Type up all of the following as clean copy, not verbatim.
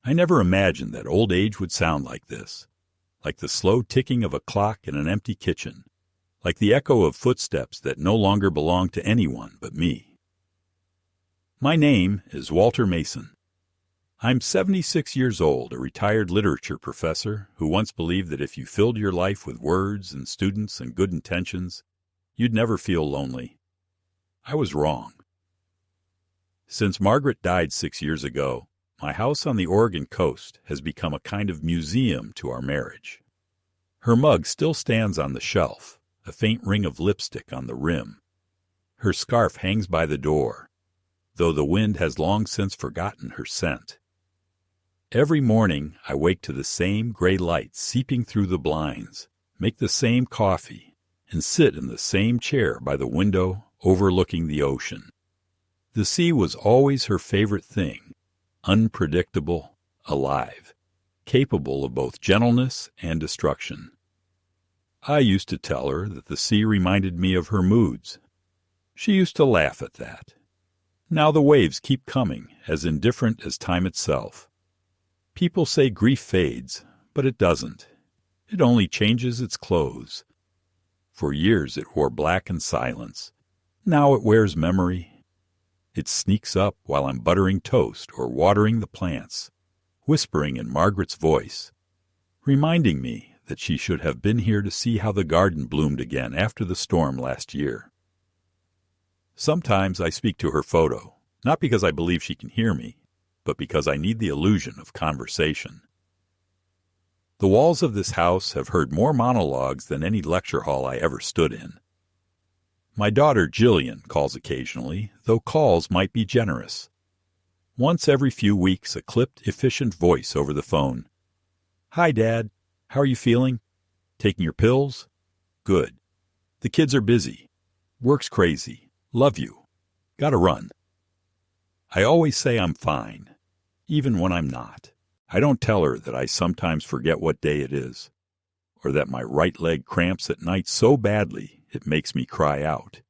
I never imagined that old age would sound like this, like the slow ticking of a clock in an empty kitchen, like the echo of footsteps that no longer belong to anyone but me. My name is Walter Mason. I'm 76 years old, a retired literature professor who once believed that if you filled your life with words and students and good intentions, you'd never feel lonely. I was wrong. Since Margaret died 6 years ago, my house on the Oregon coast has become a kind of museum to our marriage. Her mug still stands on the shelf, a faint ring of lipstick on the rim. Her scarf hangs by the door, though the wind has long since forgotten her scent. Every morning I wake to the same gray light seeping through the blinds, make the same coffee, and sit in the same chair by the window overlooking the ocean. The sea was always her favorite thing, unpredictable, alive, capable of both gentleness and destruction. I used to tell her that the sea reminded me of her moods. She used to laugh at that. Now the waves keep coming, as indifferent as time itself. People say grief fades, but it doesn't. It only changes its clothes. For years it wore black and silence. Now it wears memory. It sneaks up while I'm buttering toast or watering the plants, whispering in Margaret's voice, reminding me that she should have been here to see how the garden bloomed again after the storm last year. Sometimes I speak to her photo, not because I believe she can hear me, but because I need the illusion of conversation. The walls of this house have heard more monologues than any lecture hall I ever stood in. My daughter Jillian calls occasionally, though calls might be generous. Once every few weeks, a clipped, efficient voice over the phone. "Hi, Dad. How are you feeling? Taking your pills? Good. The kids are busy. Work's crazy. Love you. Gotta run." I always say I'm fine, even when I'm not. I don't tell her that I sometimes forget what day it is, or that my right leg cramps at night so badly it makes me cry out.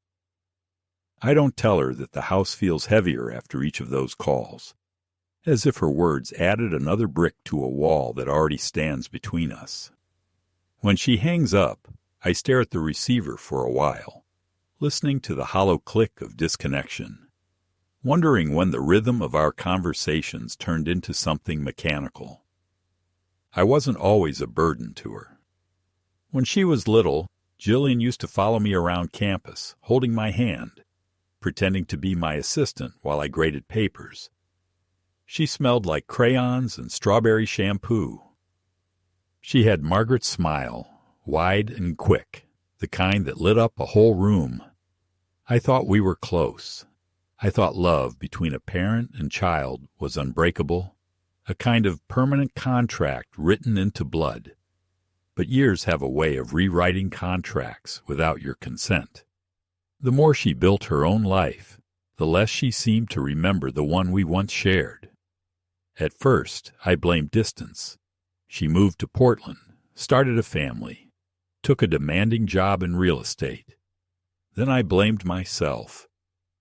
I don't tell her that the house feels heavier after each of those calls, as if her words added another brick to a wall that already stands between us. When she hangs up, I stare at the receiver for a while, listening to the hollow click of disconnection, wondering when the rhythm of our conversations turned into something mechanical. I wasn't always a burden to her. When she was little, Jillian used to follow me around campus, holding my hand, pretending to be my assistant while I graded papers. She smelled like crayons and strawberry shampoo. She had Margaret's smile, wide and quick, the kind that lit up a whole room. I thought we were close. I thought love between a parent and child was unbreakable, a kind of permanent contract written into blood. But years have a way of rewriting contracts without your consent. The more she built her own life, the less she seemed to remember the one we once shared. At first, I blamed distance. She moved to Portland, started a family, took a demanding job in real estate. Then I blamed myself.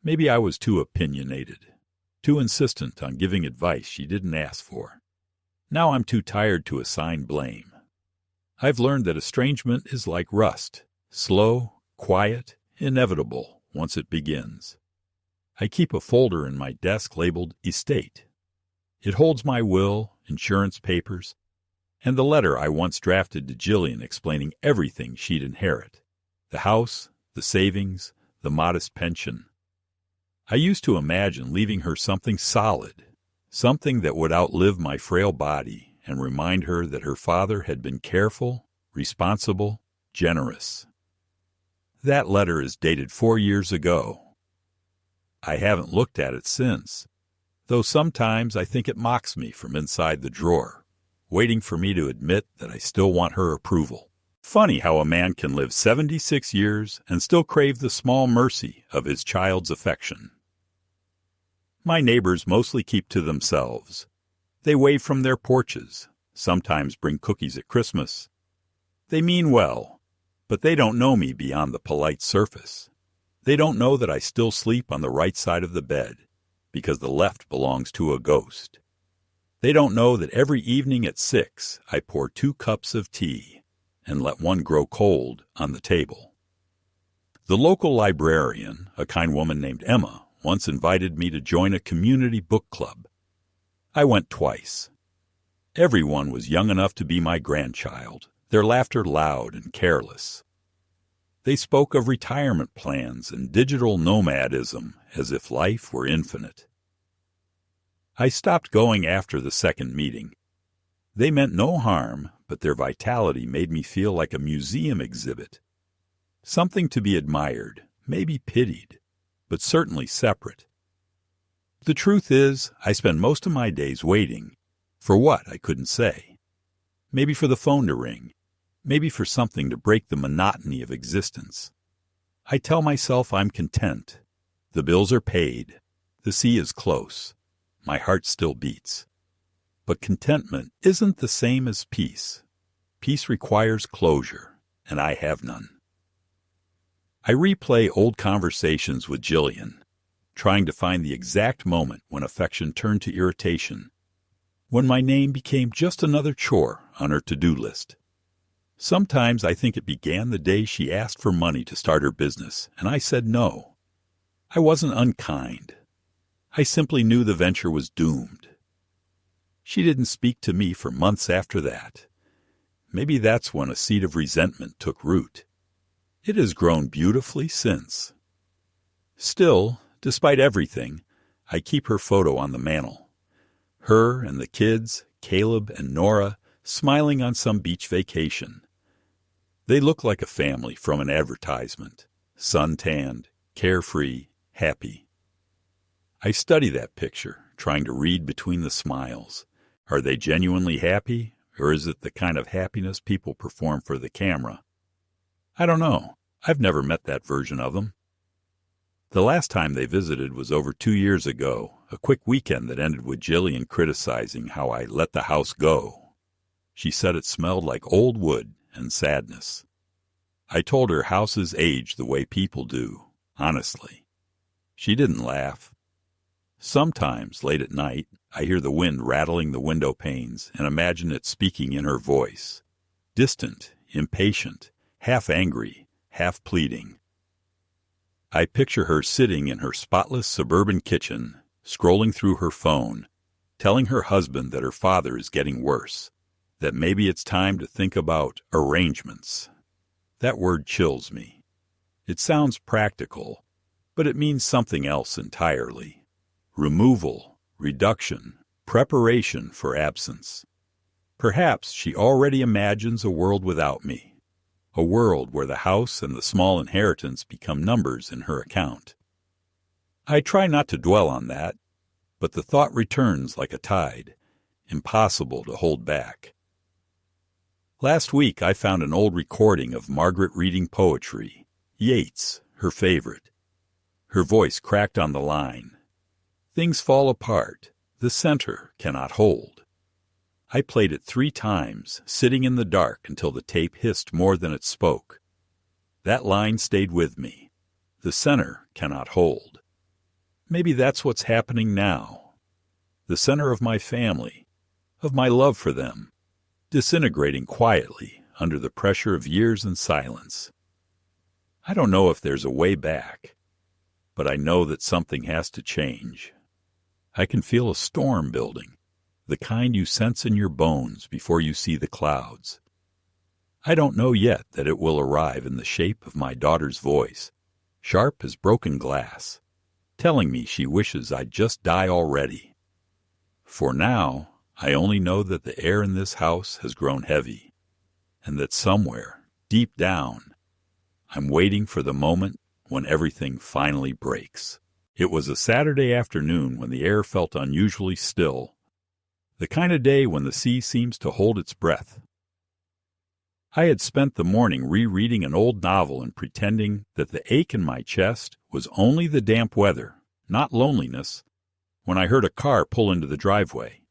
Maybe I was too opinionated, too insistent on giving advice she didn't ask for. Now I'm too tired to assign blame. I've learned that estrangement is like rust, slow, quiet, inevitable once it begins. I keep a folder in my desk labeled Estate. It holds my will, insurance papers, and the letter I once drafted to Jillian explaining everything she'd inherit: the house, the savings, the modest pension. I used to imagine leaving her something solid, something that would outlive my frail body and remind her that her father had been careful, responsible, generous. That letter is dated 4 years ago. I haven't looked at it since, though sometimes I think it mocks me from inside the drawer, waiting for me to admit that I still want her approval. Funny how a man can live 76 years and still crave the small mercy of his child's affection. My neighbors mostly keep to themselves. They wave from their porches, sometimes bring cookies at Christmas. They mean well, but they don't know me beyond the polite surface. They don't know that I still sleep on the right side of the bed, because the left belongs to a ghost. They don't know that every evening at 6 I pour 2 cups of tea and let one grow cold on the table. The local librarian, a kind woman named Emma, once invited me to join a community book club. I went twice. Everyone was young enough to be my grandchild, their laughter loud and careless. They spoke of retirement plans and digital nomadism as if life were infinite. I stopped going after the second meeting. They meant no harm, but their vitality made me feel like a museum exhibit. Something to be admired, maybe pitied, but certainly separate. The truth is, I spend most of my days waiting. For what, I couldn't say. Maybe for the phone to ring. Maybe for something to break the monotony of existence. I tell myself I'm content. The bills are paid. The sea is close. My heart still beats. But contentment isn't the same as peace. Peace requires closure, and I have none. I replay old conversations with Jillian, trying to find the exact moment when affection turned to irritation, when my name became just another chore on her to-do list. Sometimes I think it began the day she asked for money to start her business, and I said no. I wasn't unkind. I simply knew the venture was doomed. She didn't speak to me for months after that. Maybe that's when a seed of resentment took root. It has grown beautifully since. Still, despite everything, I keep her photo on the mantel. Her and the kids, Caleb and Nora, smiling on some beach vacation. They look like a family from an advertisement, sun-tanned, carefree, happy. I study that picture, trying to read between the smiles. Are they genuinely happy, or is it the kind of happiness people perform for the camera? I don't know. I've never met that version of them. The last time they visited was over 2 years ago, a quick weekend that ended with Jillian criticizing how I let the house go. She said it smelled like old wood and sadness. I told her houses age the way people do, honestly. She didn't laugh. Sometimes, late at night, I hear the wind rattling the window panes and imagine it speaking in her voice, distant, impatient, half angry, half pleading. I picture her sitting in her spotless suburban kitchen, scrolling through her phone, telling her husband that her father is getting worse, that maybe it's time to think about arrangements. That word chills me. It sounds practical, but it means something else entirely. Removal, reduction, preparation for absence. Perhaps she already imagines a world without me, a world where the house and the small inheritance become numbers in her account. I try not to dwell on that, but the thought returns like a tide, impossible to hold back. Last week I found an old recording of Margaret reading poetry, Yeats, her favorite. Her voice cracked on the line. Things fall apart. The center cannot hold. I played it 3 times, sitting in the dark until the tape hissed more than it spoke. That line stayed with me. The center cannot hold. Maybe that's what's happening now. The center of my family, of my love for them, disintegrating quietly under the pressure of years and silence. I don't know if there's a way back, but I know that something has to change. I can feel a storm building, the kind you sense in your bones before you see the clouds. I don't know yet that it will arrive in the shape of my daughter's voice, sharp as broken glass, telling me she wishes I'd just die already. For now, I only know that the air in this house has grown heavy, and that somewhere, deep down, I'm waiting for the moment when everything finally breaks. It was a Saturday afternoon when the air felt unusually still, the kind of day when the sea seems to hold its breath. I had spent the morning rereading an old novel and pretending that the ache in my chest was only the damp weather, not loneliness, when I heard a car pull into the driveway.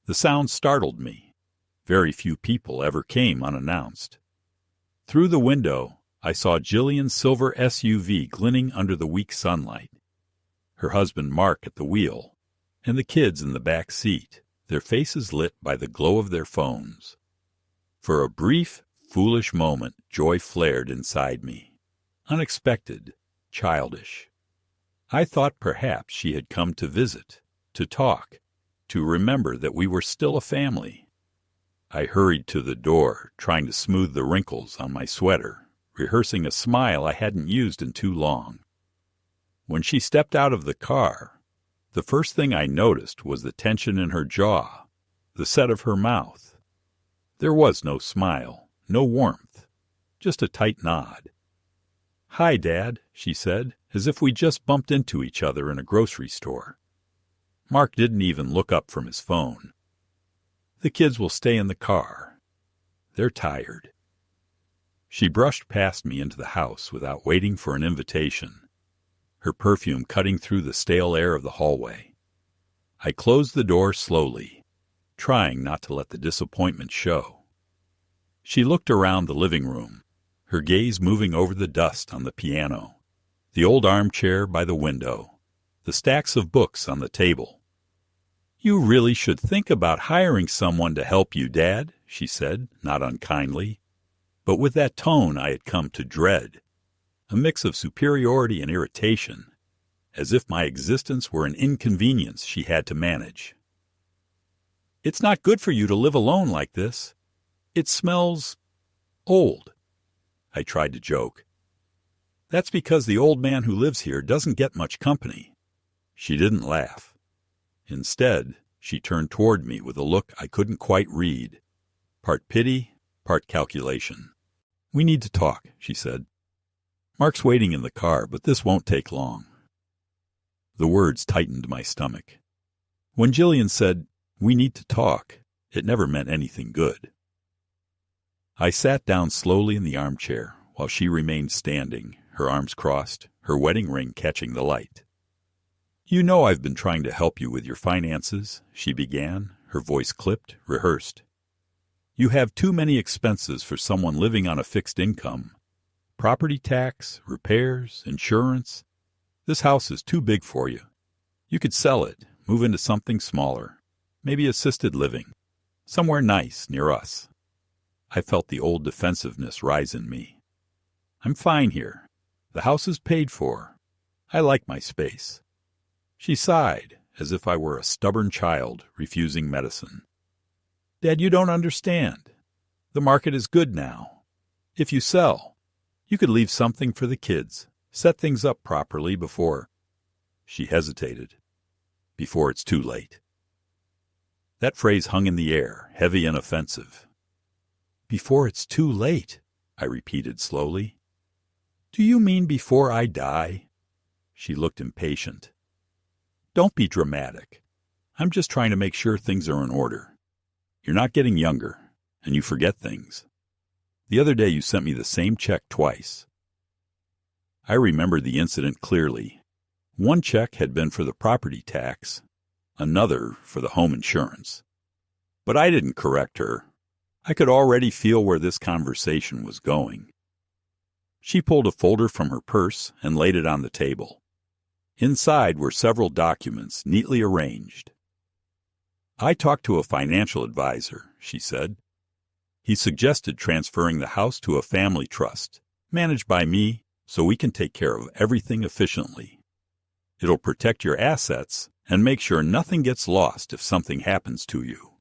The sound startled me. Very few people ever came unannounced. Through the window, I saw Jillian's silver SUV glinting under the weak sunlight, her husband Mark at the wheel, and the kids in the back seat. their faces lit by the glow of their phones. For a brief, foolish moment, joy flared inside me. Unexpected, childish. I thought perhaps she had come to visit, to talk, to remember that we were still a family. I hurried to the door, trying to smooth the wrinkles on my sweater, rehearsing a smile I hadn't used in too long. When she stepped out of the car, the first thing I noticed was the tension in her jaw, the set of her mouth. There was no smile, no warmth, just a tight nod. "Hi, Dad," she said, as if we just bumped into each other in a grocery store. Mark didn't even look up from his phone. "The kids will stay in the car. They're tired." She brushed past me into the house without waiting for an invitation, her perfume cutting through the stale air of the hallway. I closed the door slowly, trying not to let the disappointment show. She looked around the living room, her gaze moving over the dust on the piano, the old armchair by the window, the stacks of books on the table. "You really should think about hiring someone to help you, Dad," she said, not unkindly, but with that tone I had come to dread, a mix of superiority and irritation, as if my existence were an inconvenience she had to manage. "It's not good for you to live alone like this. It smells old." I tried to joke. "That's because the old man who lives here doesn't get much company." She didn't laugh. Instead, she turned toward me with a look I couldn't quite read, part pity, part calculation. "We need to talk," she said. "Mark's waiting in the car, but this won't take long." The words tightened my stomach. When Jillian said, "We need to talk," it never meant anything good. I sat down slowly in the armchair while she remained standing, her arms crossed, her wedding ring catching the light. "You know I've been trying to help you with your finances," she began, her voice clipped, rehearsed. "You have too many expenses for someone living on a fixed income. Property tax, repairs, insurance. This house is too big for you. You could sell it, move into something smaller, maybe assisted living, somewhere nice near us." I felt the old defensiveness rise in me. "I'm fine here. The house is paid for. I like my space." She sighed, as if I were a stubborn child refusing medicine. "Dad, you don't understand. The market is good now. If you sell, you could leave something for the kids, set things up properly before—" She hesitated. "Before it's too late." That phrase hung in the air, heavy and offensive. "Before it's too late," I repeated slowly. "Do you mean before I die?" She looked impatient. "Don't be dramatic. I'm just trying to make sure things are in order. You're not getting younger, and you forget things. The other day you sent me the same check twice." I remembered the incident clearly. One check had been for the property tax, another for the home insurance. But I didn't correct her. I could already feel where this conversation was going. She pulled a folder from her purse and laid it on the table. Inside were several documents neatly arranged. "I talked to a financial advisor," she said. "He suggested transferring the house to a family trust, managed by me, so we can take care of everything efficiently. It'll protect your assets and make sure nothing gets lost if something happens to you."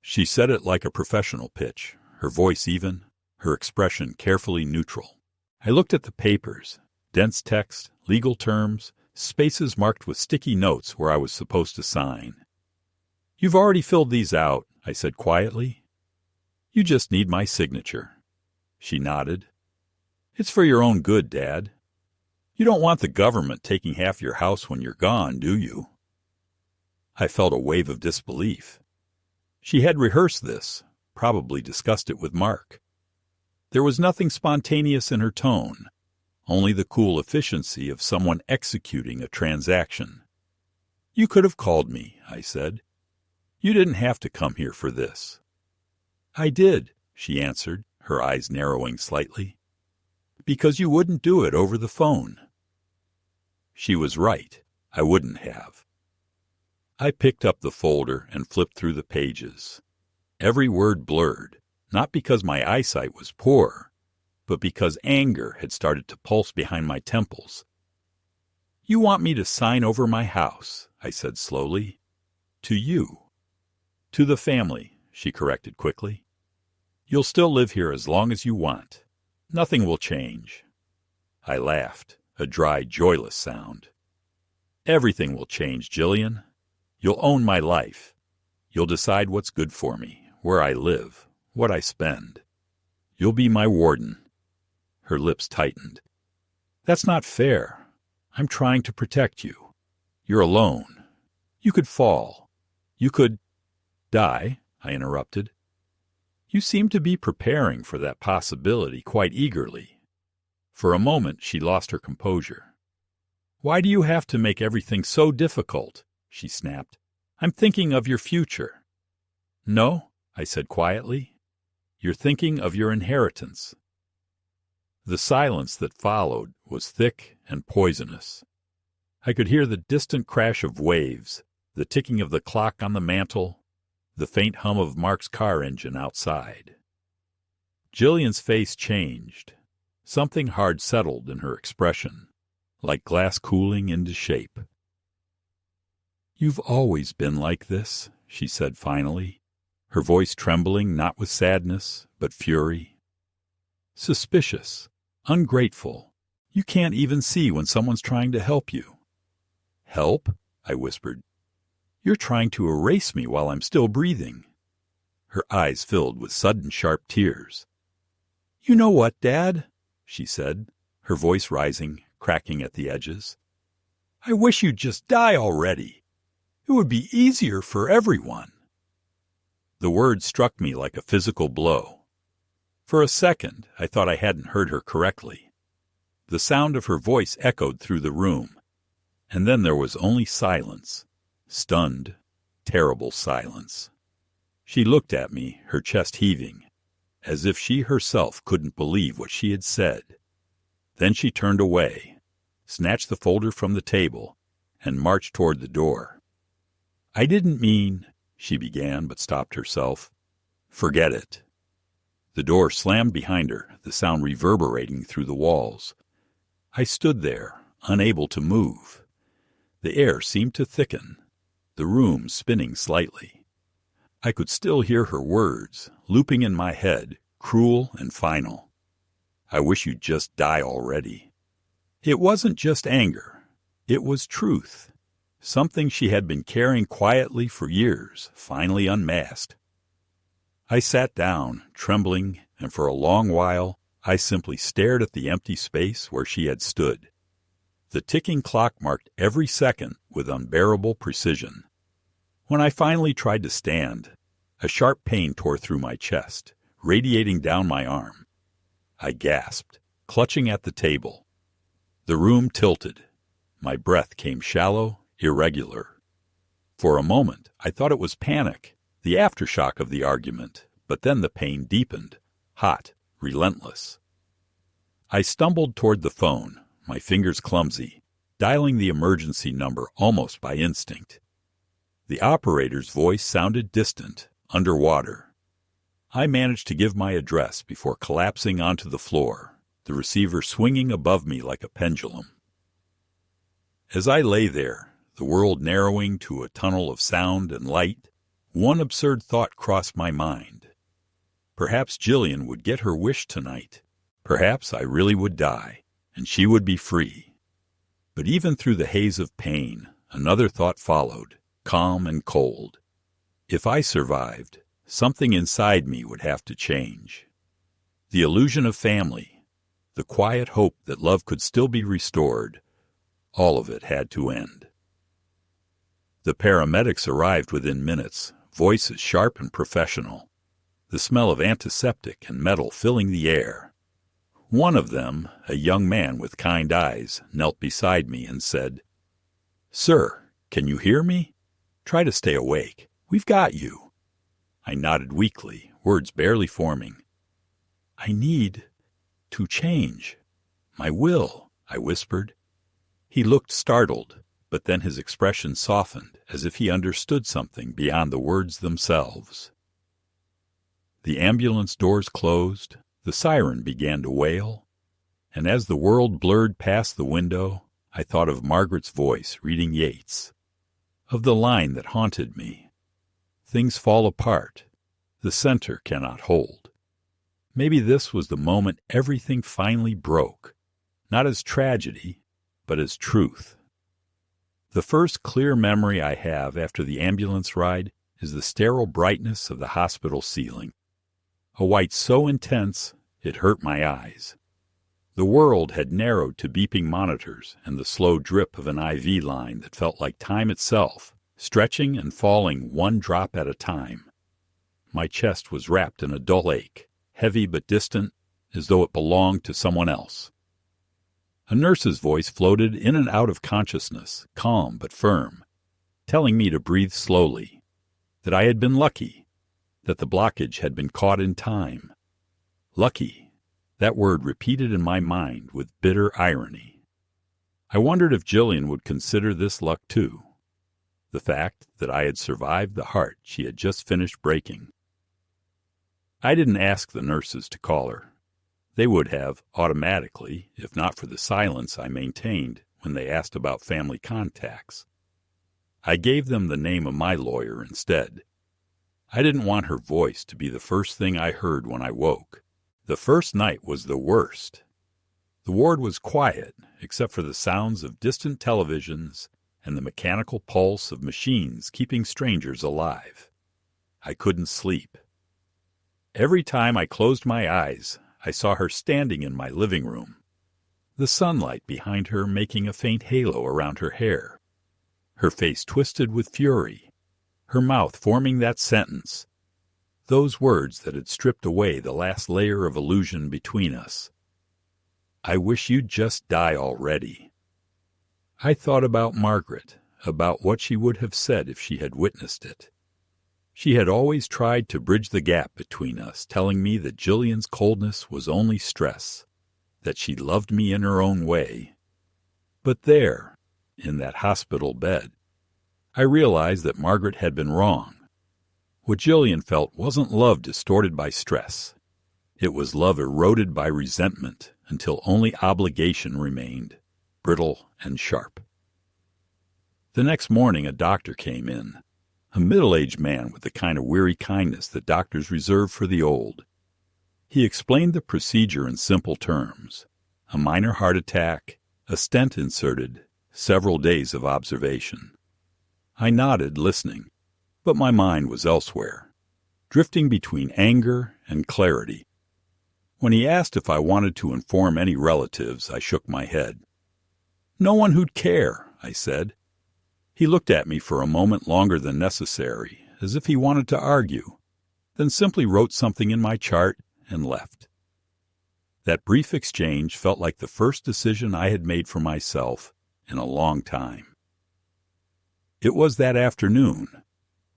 She said it like a professional pitch, her voice even, her expression carefully neutral. I looked at the papers, dense text, legal terms, spaces marked with sticky notes where I was supposed to sign. "You've already filled these out," I said quietly. "You just need my signature." She nodded. "It's for your own good, Dad. You don't want the government taking half your house when you're gone, do you?" I felt a wave of disbelief. She had rehearsed this, probably discussed it with Mark. There was nothing spontaneous in her tone, only the cool efficiency of someone executing a transaction. "You could have called me," I said. "You didn't have to come here for this." "I did," she answered, her eyes narrowing slightly. "Because you wouldn't do it over the phone." She was right. I wouldn't have. I picked up the folder and flipped through the pages. Every word blurred, not because my eyesight was poor, but because anger had started to pulse behind my temples. "You want me to sign over my house," I said slowly. "To you." "To the family," she corrected quickly. "You'll still live here as long as you want. Nothing will change." I laughed, a dry, joyless sound. "Everything will change, Jillian. You'll own my life. You'll decide what's good for me, where I live, what I spend. You'll be my warden." Her lips tightened. "That's not fair. I'm trying to protect you. You're alone. You could fall. You could—" "Die," I interrupted. "You seem to be preparing for that possibility quite eagerly." For a moment she lost her composure. "Why do you have to make everything so difficult?" she snapped. "I'm thinking of your future." "No," I said quietly. "You're thinking of your inheritance." The silence that followed was thick and poisonous. I could hear the distant crash of waves, the ticking of the clock on the mantel, the faint hum of Mark's car engine outside. Jillian's face changed. Something hard settled in her expression, like glass cooling into shape. "You've always been like this," she said finally, her voice trembling not with sadness, but fury. "Suspicious, ungrateful. You can't even see when someone's trying to help you." "Help?" I whispered. "You're trying to erase me while I'm still breathing." Her eyes filled with sudden sharp tears. "You know what, Dad?" she said, her voice rising, cracking at the edges. "I wish you'd just die already. It would be easier for everyone." The words struck me like a physical blow. For a second, I thought I hadn't heard her correctly. The sound of her voice echoed through the room, and then there was only silence, stunned, terrible silence. She looked at me, her chest heaving, as if she herself couldn't believe what she had said. Then she turned away, snatched the folder from the table, and marched toward the door. "I didn't mean—" she began, but stopped herself. "Forget it." The door slammed behind her, the sound reverberating through the walls. I stood there, unable to move. The air seemed to thicken, the room spinning slightly. I could still hear her words, looping in my head, cruel and final. "I wish you'd just die already." It wasn't just anger. It was truth. Something she had been carrying quietly for years, finally unmasked. I sat down, trembling, and for a long while I simply stared at the empty space where she had stood. The ticking clock marked every second with unbearable precision. When I finally tried to stand, a sharp pain tore through my chest, radiating down my arm. I gasped, clutching at the table. The room tilted. My breath came shallow, irregular. For a moment, I thought it was panic, the aftershock of the argument, but then the pain deepened, hot, relentless. I stumbled toward the phone, my fingers clumsy, dialing the emergency number almost by instinct. The operator's voice sounded distant, underwater. I managed to give my address before collapsing onto the floor, the receiver swinging above me like a pendulum. As I lay there, the world narrowing to a tunnel of sound and light, one absurd thought crossed my mind. Perhaps Jillian would get her wish tonight. Perhaps I really would die, and she would be free. But even through the haze of pain, another thought followed, calm and cold. If I survived, something inside me would have to change. The illusion of family, the quiet hope that love could still be restored, all of it had to end. The paramedics arrived within minutes, voices sharp and professional, the smell of antiseptic and metal filling the air. One of them, a young man with kind eyes, knelt beside me and said, "Sir, can you hear me? Try to stay awake. We've got you." I nodded weakly, words barely forming. "I need to change. My will," I whispered. He looked startled, But then his expression softened, as if he understood something beyond the words themselves. The ambulance doors closed, the siren began to wail, and as the world blurred past the window, I thought of Margaret's voice reading Yeats, of the line that haunted me. Things fall apart. The center cannot hold. Maybe this was the moment everything finally broke, not as tragedy, but as truth. The first clear memory I have after the ambulance ride is the sterile brightness of the hospital ceiling, a white so intense it hurt my eyes. The world had narrowed to beeping monitors and the slow drip of an IV line that felt like time itself, stretching and falling one drop at a time. My chest was wrapped in a dull ache, heavy but distant, as though it belonged to someone else. A nurse's voice floated in and out of consciousness, calm but firm, telling me to breathe slowly, that I had been lucky, that the blockage had been caught in time. Lucky, that word repeated in my mind with bitter irony. I wondered if Jillian would consider this luck too, the fact that I had survived the heart she had just finished breaking. I didn't ask the nurses to call her. They would have, automatically, if not for the silence I maintained when they asked about family contacts. I gave them the name of my lawyer instead. I didn't want her voice to be the first thing I heard when I woke. The first night was the worst. The ward was quiet, except for the sounds of distant televisions and the mechanical pulse of machines keeping strangers alive. I couldn't sleep. Every time I closed my eyes, I saw her standing in my living room, the sunlight behind her making a faint halo around her hair, her face twisted with fury, her mouth forming that sentence, those words that had stripped away the last layer of illusion between us. I wish you'd just die already. I thought about Margaret, about what she would have said if she had witnessed it. She had always tried to bridge the gap between us, telling me that Jillian's coldness was only stress, that she loved me in her own way. But there, in that hospital bed, I realized that Margaret had been wrong. What Jillian felt wasn't love distorted by stress. It was love eroded by resentment until only obligation remained, brittle and sharp. The next morning a doctor came in. A middle-aged man with the kind of weary kindness that doctors reserve for the old. He explained the procedure in simple terms. A minor heart attack, a stent inserted, several days of observation. I nodded, listening, but my mind was elsewhere, drifting between anger and clarity. When he asked if I wanted to inform any relatives, I shook my head. "No one who'd care," I said. He looked at me for a moment longer than necessary, as if he wanted to argue, then simply wrote something in my chart and left. That brief exchange felt like the first decision I had made for myself in a long time. It was that afternoon,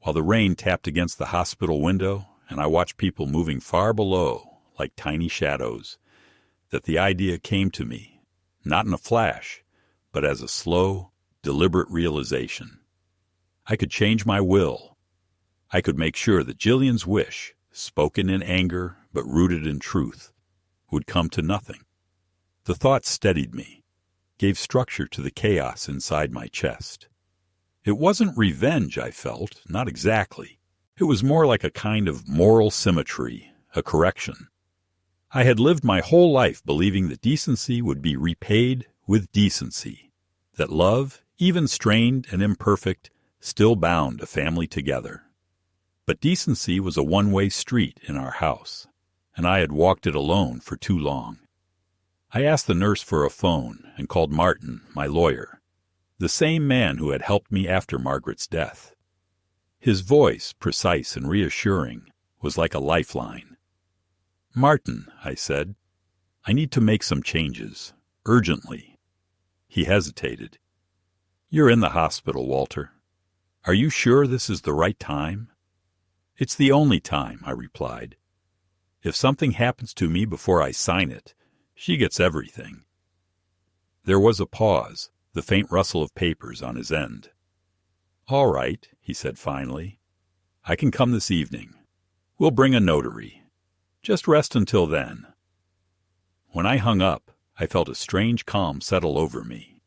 while the rain tapped against the hospital window and I watched people moving far below like tiny shadows, that the idea came to me, not in a flash, but as a slow, deliberate realization. I could change my will. I could make sure that Jillian's wish, spoken in anger but rooted in truth, would come to nothing. The thought steadied me, gave structure to the chaos inside my chest. It wasn't revenge I felt, not exactly. It was more like a kind of moral symmetry, a correction. I had lived my whole life believing that decency would be repaid with decency, that love, even strained and imperfect, still bound a family together. But decency was a one-way street in our house, and I had walked it alone for too long. I asked the nurse for a phone and called Martin, my lawyer, the same man who had helped me after Margaret's death. His voice, precise and reassuring, was like a lifeline. "Martin," I said, "I need to make some changes, urgently." He hesitated. "You're in the hospital, Walter. Are you sure this is the right time?" "It's the only time," I replied. "If something happens to me before I sign it, she gets everything." There was a pause, the faint rustle of papers on his end. "All right," he said finally. "I can come this evening. We'll bring a notary. Just rest until then." When I hung up, I felt a strange calm settle over me.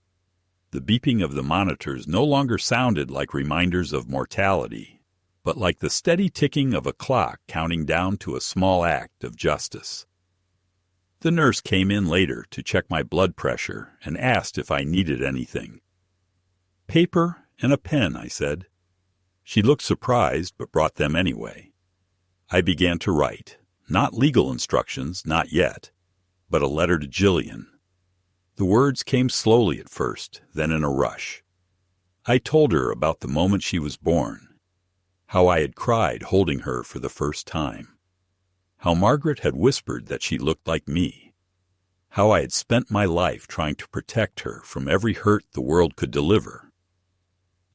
The beeping of the monitors no longer sounded like reminders of mortality, but like the steady ticking of a clock counting down to a small act of justice. The nurse came in later to check my blood pressure and asked if I needed anything. "Paper and a pen," I said. She looked surprised, but brought them anyway. I began to write, not legal instructions, not yet, but a letter to Jillian. The words came slowly at first, then in a rush. I told her about the moment she was born, how I had cried holding her for the first time, how Margaret had whispered that she looked like me, how I had spent my life trying to protect her from every hurt the world could deliver.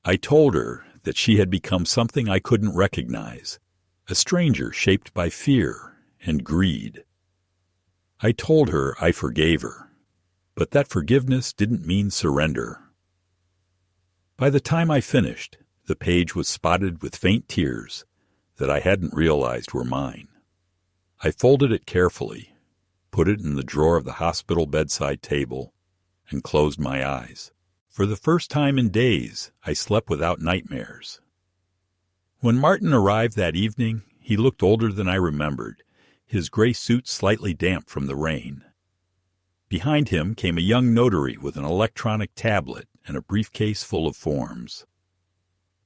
I told her that she had become something I couldn't recognize, a stranger shaped by fear and greed. I told her I forgave her, but that forgiveness didn't mean surrender. By the time I finished, the page was spotted with faint tears that I hadn't realized were mine. I folded it carefully, put it in the drawer of the hospital bedside table, and closed my eyes. For the first time in days, I slept without nightmares. When Martin arrived that evening, he looked older than I remembered, his gray suit slightly damp from the rain. Behind him came a young notary with an electronic tablet and a briefcase full of forms.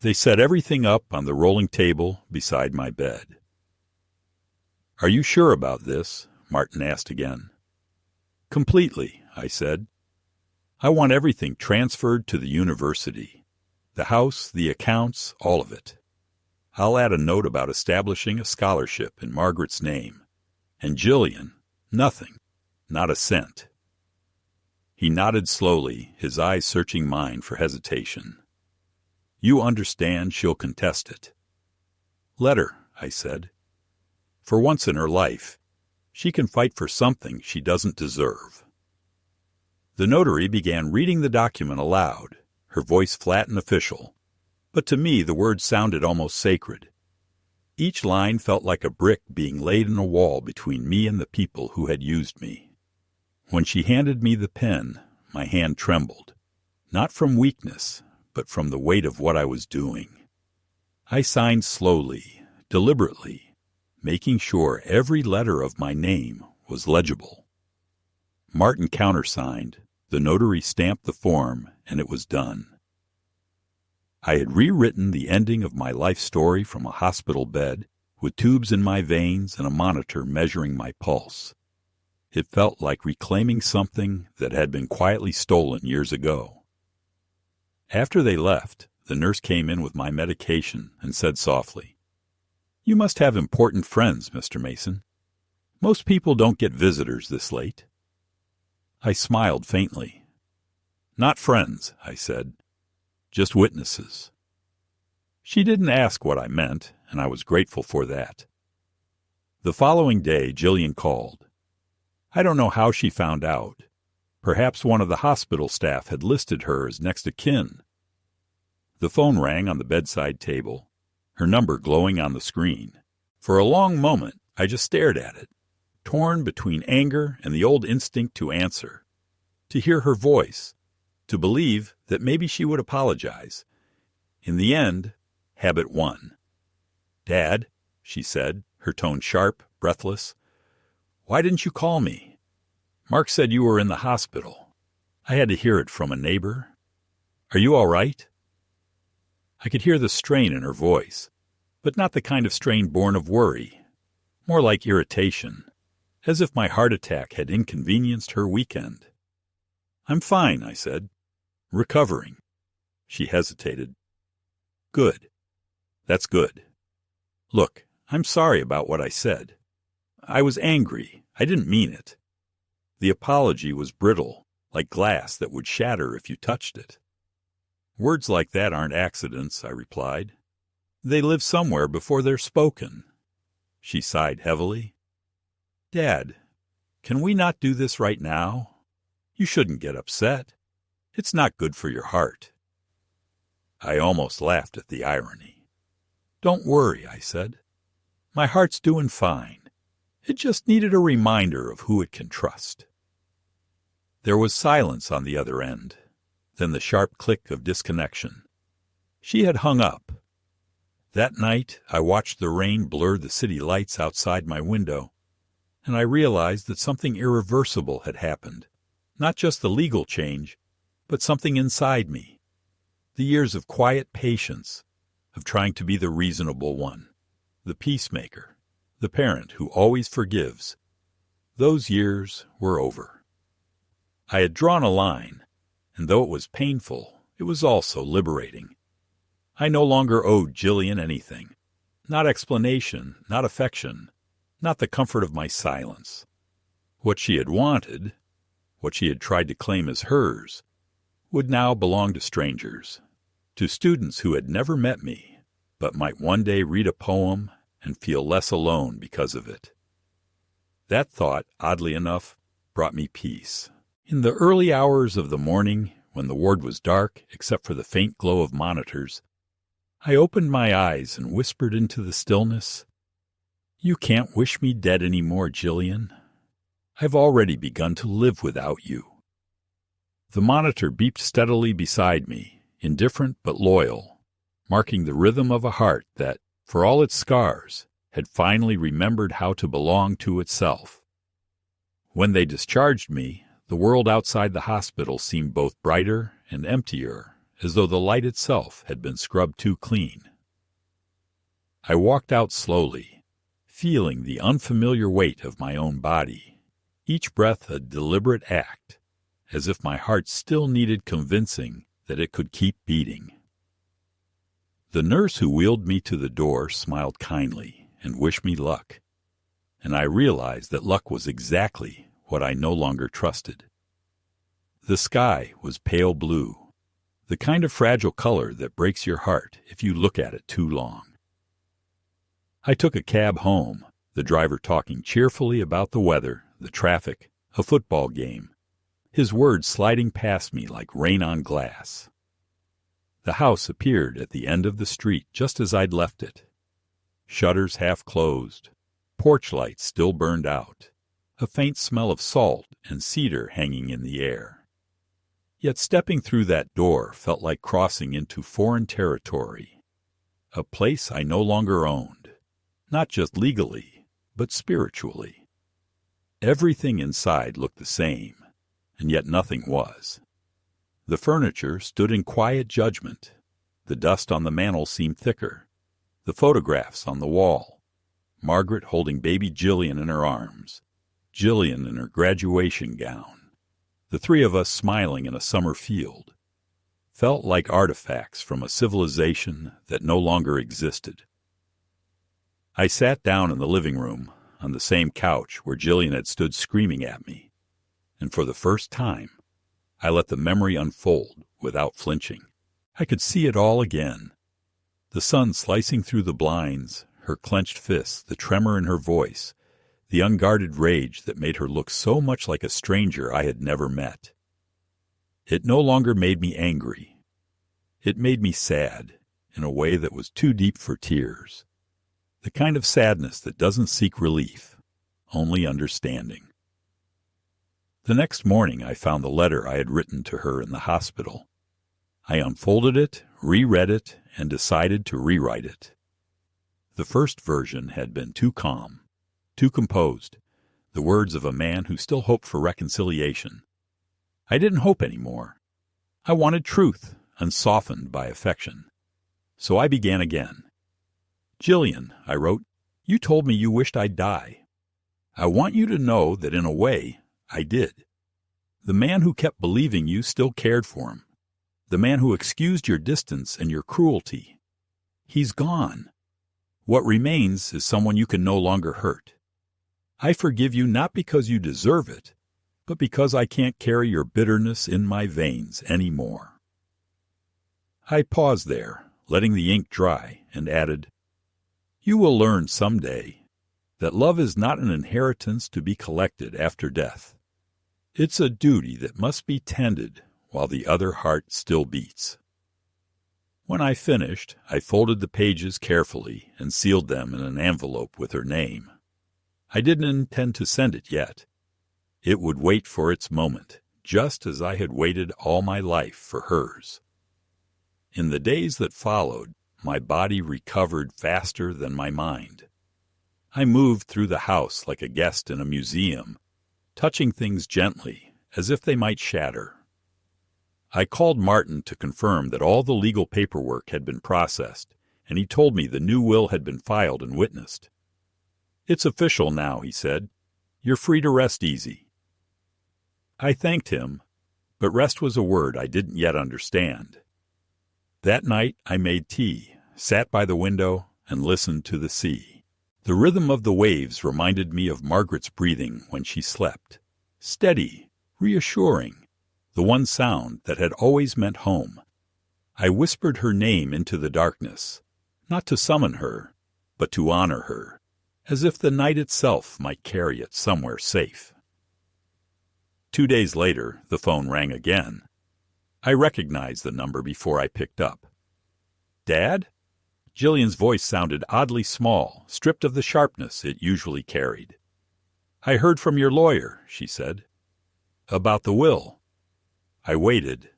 They set everything up on the rolling table beside my bed. "Are you sure about this?" Martin asked again. "Completely," I said. "I want everything transferred to the university. The house, the accounts, all of it. I'll add a note about establishing a scholarship in Margaret's name. And Jillian, nothing, not a cent." He nodded slowly, his eyes searching mine for hesitation. "You understand she'll contest it." "Let her," I said. "For once in her life, she can fight for something she doesn't deserve." The notary began reading the document aloud, her voice flat and official, but to me the words sounded almost sacred. Each line felt like a brick being laid in a wall between me and the people who had used me. When she handed me the pen, my hand trembled, not from weakness, but from the weight of what I was doing. I signed slowly, deliberately, making sure every letter of my name was legible. Martin countersigned, the notary stamped the form, and it was done. I had rewritten the ending of my life story from a hospital bed, with tubes in my veins and a monitor measuring my pulse. It felt like reclaiming something that had been quietly stolen years ago. After they left, the nurse came in with my medication and said softly, "You must have important friends, Mr. Mason. Most people don't get visitors this late." I smiled faintly. "Not friends," I said. "Just witnesses." She didn't ask what I meant, and I was grateful for that. The following day, Jillian called. I don't know how she found out. Perhaps one of the hospital staff had listed her as next of kin. The phone rang on the bedside table, her number glowing on the screen. For a long moment, I just stared at it, torn between anger and the old instinct to answer, to hear her voice, to believe that maybe she would apologize. In the end, habit won. "Dad," she said, her tone sharp, breathless, "why didn't you call me? Mark said you were in the hospital. I had to hear it from a neighbor. Are you all right?" I could hear the strain in her voice, but not the kind of strain born of worry, more like irritation, as if my heart attack had inconvenienced her weekend. "I'm fine," I said. "Recovering." She hesitated. "Good. That's good. Look, I'm sorry about what I said. I was angry. I didn't mean it. The apology was brittle, like glass that would shatter if you touched it." "Words like that aren't accidents," I replied. "They live somewhere before they're spoken." She sighed heavily. "Dad, can we not do this right now? You shouldn't get upset. It's not good for your heart." I almost laughed at the irony. "Don't worry," I said. "My heart's doing fine. It just needed a reminder of who it can trust." There was silence on the other end, then the sharp click of disconnection. She had hung up. That night, I watched the rain blur the city lights outside my window, and I realized that something irreversible had happened. Not just the legal change, but something inside me. The years of quiet patience, of trying to be the reasonable one, the peacemaker, the parent who always forgives. Those years were over. I had drawn a line, and though it was painful, it was also liberating. I no longer owed Jillian anything. Not explanation, not affection, not the comfort of my silence. What she had wanted, what she had tried to claim as hers, would now belong to strangers, to students who had never met me, but might one day read a poem and feel less alone because of it. That thought, oddly enough, brought me peace. In the early hours of the morning, when the ward was dark except for the faint glow of monitors, I opened my eyes and whispered into the stillness, "You can't wish me dead any more, Jillian. I've already begun to live without you." The monitor beeped steadily beside me, indifferent but loyal, marking the rhythm of a heart that, for all its scars, had finally remembered how to belong to itself. When they discharged me, the world outside the hospital seemed both brighter and emptier, as though the light itself had been scrubbed too clean. I walked out slowly, feeling the unfamiliar weight of my own body, each breath a deliberate act, as if my heart still needed convincing that it could keep beating. The nurse who wheeled me to the door smiled kindly and wished me luck, and I realized that luck was exactly what I no longer trusted. The sky was pale blue, the kind of fragile color that breaks your heart if you look at it too long. I took a cab home, the driver talking cheerfully about the weather, the traffic, a football game, his words sliding past me like rain on glass. The house appeared at the end of the street just as I'd left it. Shutters half closed, porch lights still burned out, a faint smell of salt and cedar hanging in the air. Yet stepping through that door felt like crossing into foreign territory, a place I no longer owned, not just legally, but spiritually. Everything inside looked the same, and yet nothing was. The furniture stood in quiet judgment. The dust on the mantel seemed thicker. The photographs on the wall. Margaret holding baby Jillian in her arms. Jillian in her graduation gown. The three of us smiling in a summer field. Felt like artifacts from a civilization that no longer existed. I sat down in the living room, on the same couch where Jillian had stood screaming at me, and for the first time, I let the memory unfold without flinching. I could see it all again. The sun slicing through the blinds, her clenched fists, the tremor in her voice, the unguarded rage that made her look so much like a stranger I had never met. It no longer made me angry. It made me sad, in a way that was too deep for tears. The kind of sadness that doesn't seek relief, only understanding. The next morning I found the letter I had written to her in the hospital. I unfolded it, reread it, and decided to rewrite it. The first version had been too calm, too composed, the words of a man who still hoped for reconciliation. I didn't hope anymore. I wanted truth, unsoftened by affection. So I began again. "Jillian," I wrote, "you told me you wished I'd die. I want you to know that in a way, I did. The man who kept believing you still cared for him. The man who excused your distance and your cruelty. He's gone. What remains is someone you can no longer hurt. I forgive you not because you deserve it, but because I can't carry your bitterness in my veins any more." I paused there, letting the ink dry, and added, "You will learn someday that love is not an inheritance to be collected after death. It's a duty that must be tended while the other heart still beats. When I finished, I folded the pages carefully and sealed them in an envelope with her name. I didn't intend to send it yet. It would wait for its moment, just as I had waited all my life for hers. In the days that followed, my body recovered faster than my mind. I moved through the house like a guest in a museum, touching things gently, as if they might shatter. I called Martin to confirm that all the legal paperwork had been processed, and he told me the new will had been filed and witnessed. "It's official now," he said. "You're free to rest easy." I thanked him, but rest was a word I didn't yet understand. That night I made tea, sat by the window, and listened to the sea. The rhythm of the waves reminded me of Margaret's breathing when she slept. Steady, reassuring, the one sound that had always meant home. I whispered her name into the darkness, not to summon her, but to honor her, as if the night itself might carry it somewhere safe. 2 days later, the phone rang again. I recognized the number before I picked up. "Dad?" Jillian's voice sounded oddly small, stripped of the sharpness it usually carried. "I heard from your lawyer," she said. "About the will." I waited.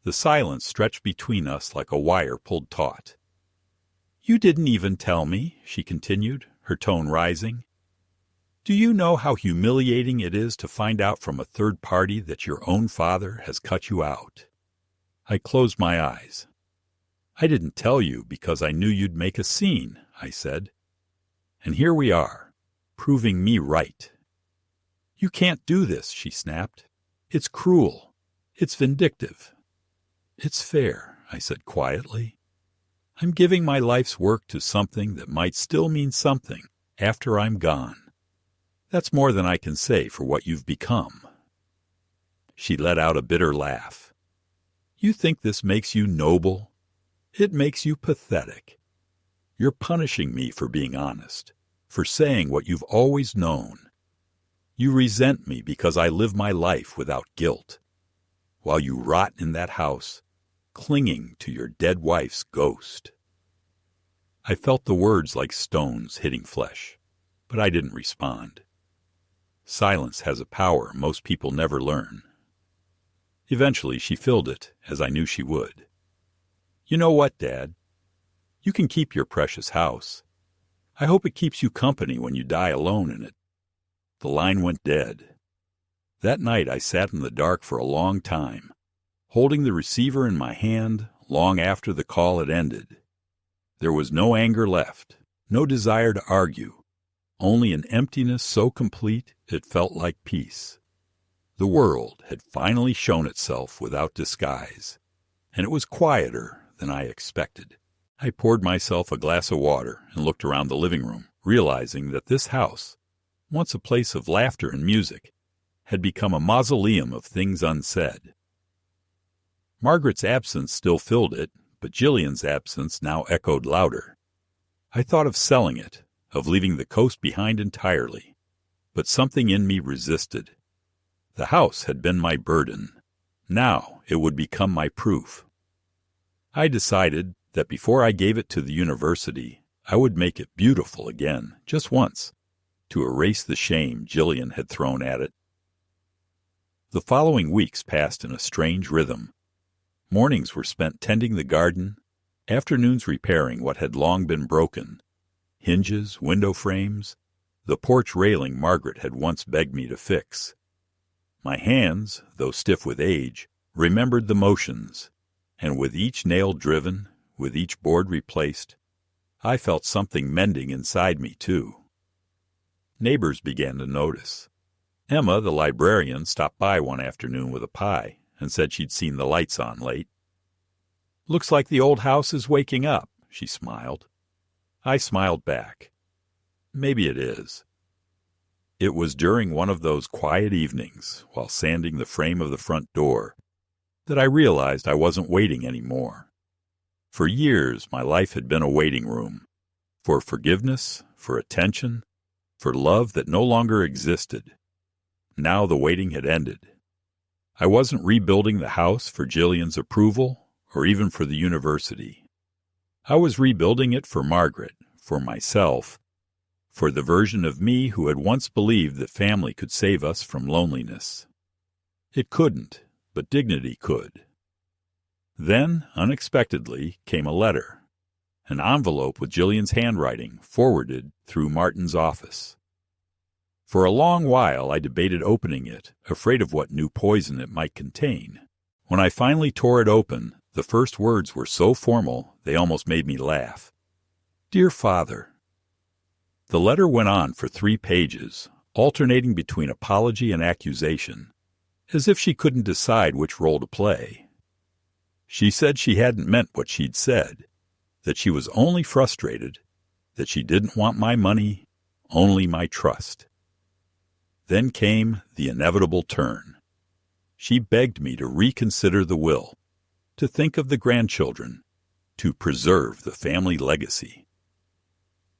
The silence stretched between us like a wire pulled taut. "You didn't even tell me," she continued, her tone rising. "Do you know how humiliating it is to find out from a third party that your own father has cut you out?" I closed my eyes. "I didn't tell you because I knew you'd make a scene," I said. "And here we are, proving me right." "You can't do this," she snapped. "It's cruel. It's vindictive." "It's fair," I said quietly. "I'm giving my life's work to something that might still mean something after I'm gone. That's more than I can say for what you've become." She let out a bitter laugh. "You think this makes you noble? It makes you pathetic. You're punishing me for being honest, for saying what you've always known. You resent me because I live my life without guilt, while you rot in that house, clinging to your dead wife's ghost." I felt the words like stones hitting flesh, but I didn't respond. Silence has a power most people never learn. Eventually she filled it, as I knew she would. "You know what, Dad? You can keep your precious house. I hope it keeps you company when you die alone in it." The line went dead. That night I sat in the dark for a long time, holding the receiver in my hand long after the call had ended. There was no anger left, no desire to argue, only an emptiness so complete it felt like peace. The world had finally shown itself without disguise, and it was quieter than I expected. I poured myself a glass of water and looked around the living room, realizing that this house, once a place of laughter and music, had become a mausoleum of things unsaid. Margaret's absence still filled it, but Jillian's absence now echoed louder. I thought of selling it, of leaving the coast behind entirely, but something in me resisted. The house had been my burden. Now it would become my proof. I decided that before I gave it to the university, I would make it beautiful again, just once, to erase the shame Jillian had thrown at it. The following weeks passed in a strange rhythm. Mornings were spent tending the garden, afternoons repairing what had long been broken, hinges, window frames, the porch railing Margaret had once begged me to fix. My hands, though stiff with age, remembered the motions, and with each nail driven, with each board replaced, I felt something mending inside me, too. Neighbors began to notice. Emma, the librarian, stopped by one afternoon with a pie and said she'd seen the lights on late. "Looks like the old house is waking up," she smiled. I smiled back. Maybe it is. It was during one of those quiet evenings, while sanding the frame of the front door, that I realized I wasn't waiting anymore. For years, my life had been a waiting room, for forgiveness, for attention, for love that no longer existed. Now the waiting had ended. I wasn't rebuilding the house for Jillian's approval or even for the university. I was rebuilding it for Margaret, for myself, for the version of me who had once believed that family could save us from loneliness. It couldn't, but dignity could. Then, unexpectedly, came a letter, an envelope with Jillian's handwriting forwarded through Martin's office. For a long while I debated opening it, afraid of what new poison it might contain. When I finally tore it open, the first words were so formal they almost made me laugh. Dear Father. The letter went on for 3 pages, alternating between apology and accusation, as if she couldn't decide which role to play. She said she hadn't meant what she'd said, that she was only frustrated, that she didn't want my money, only my trust. Then came the inevitable turn. She begged me to reconsider the will, to think of the grandchildren, to preserve the family legacy.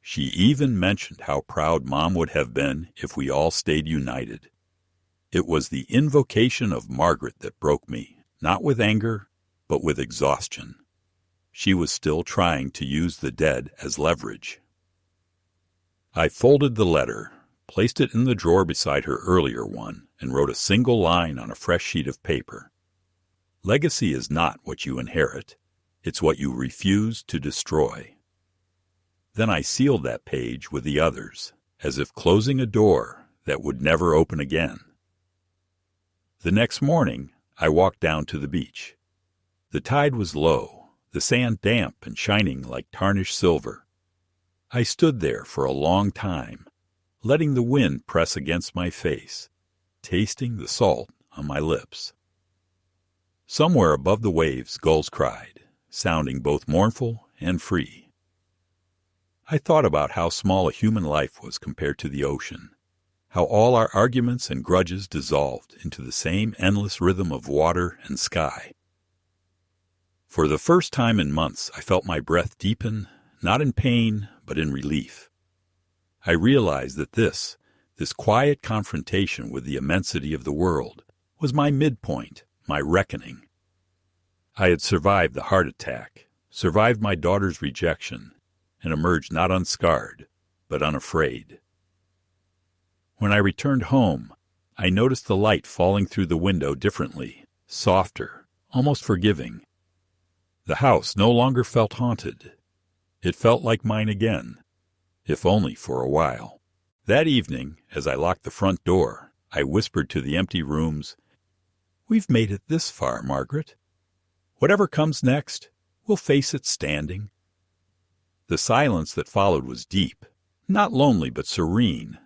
She even mentioned how proud Mom would have been if we all stayed united. It was the invocation of Margaret that broke me, not with anger, but with exhaustion. She was still trying to use the dead as leverage. I folded the letter, placed it in the drawer beside her earlier one, and wrote a single line on a fresh sheet of paper. Legacy is not what you inherit. It's what you refuse to destroy. Then I sealed that page with the others, as if closing a door that would never open again. The next morning, I walked down to the beach. The tide was low, the sand damp and shining like tarnished silver. I stood there for a long time, letting the wind press against my face, tasting the salt on my lips. Somewhere above the waves, gulls cried, sounding both mournful and free. I thought about how small a human life was compared to the ocean, how all our arguments and grudges dissolved into the same endless rhythm of water and sky. For the first time in months, I felt my breath deepen, not in pain, but in relief. I realized that this quiet confrontation with the immensity of the world, was my midpoint, my reckoning. I had survived the heart attack, survived my daughter's rejection, and emerged not unscarred, but unafraid. When I returned home, I noticed the light falling through the window differently, softer, almost forgiving. The house no longer felt haunted. It felt like mine again, if only for a while. That evening, as I locked the front door, I whispered to the empty rooms, "We've made it this far, Margaret. Whatever comes next, we'll face it standing." The silence that followed was deep, not lonely but serene,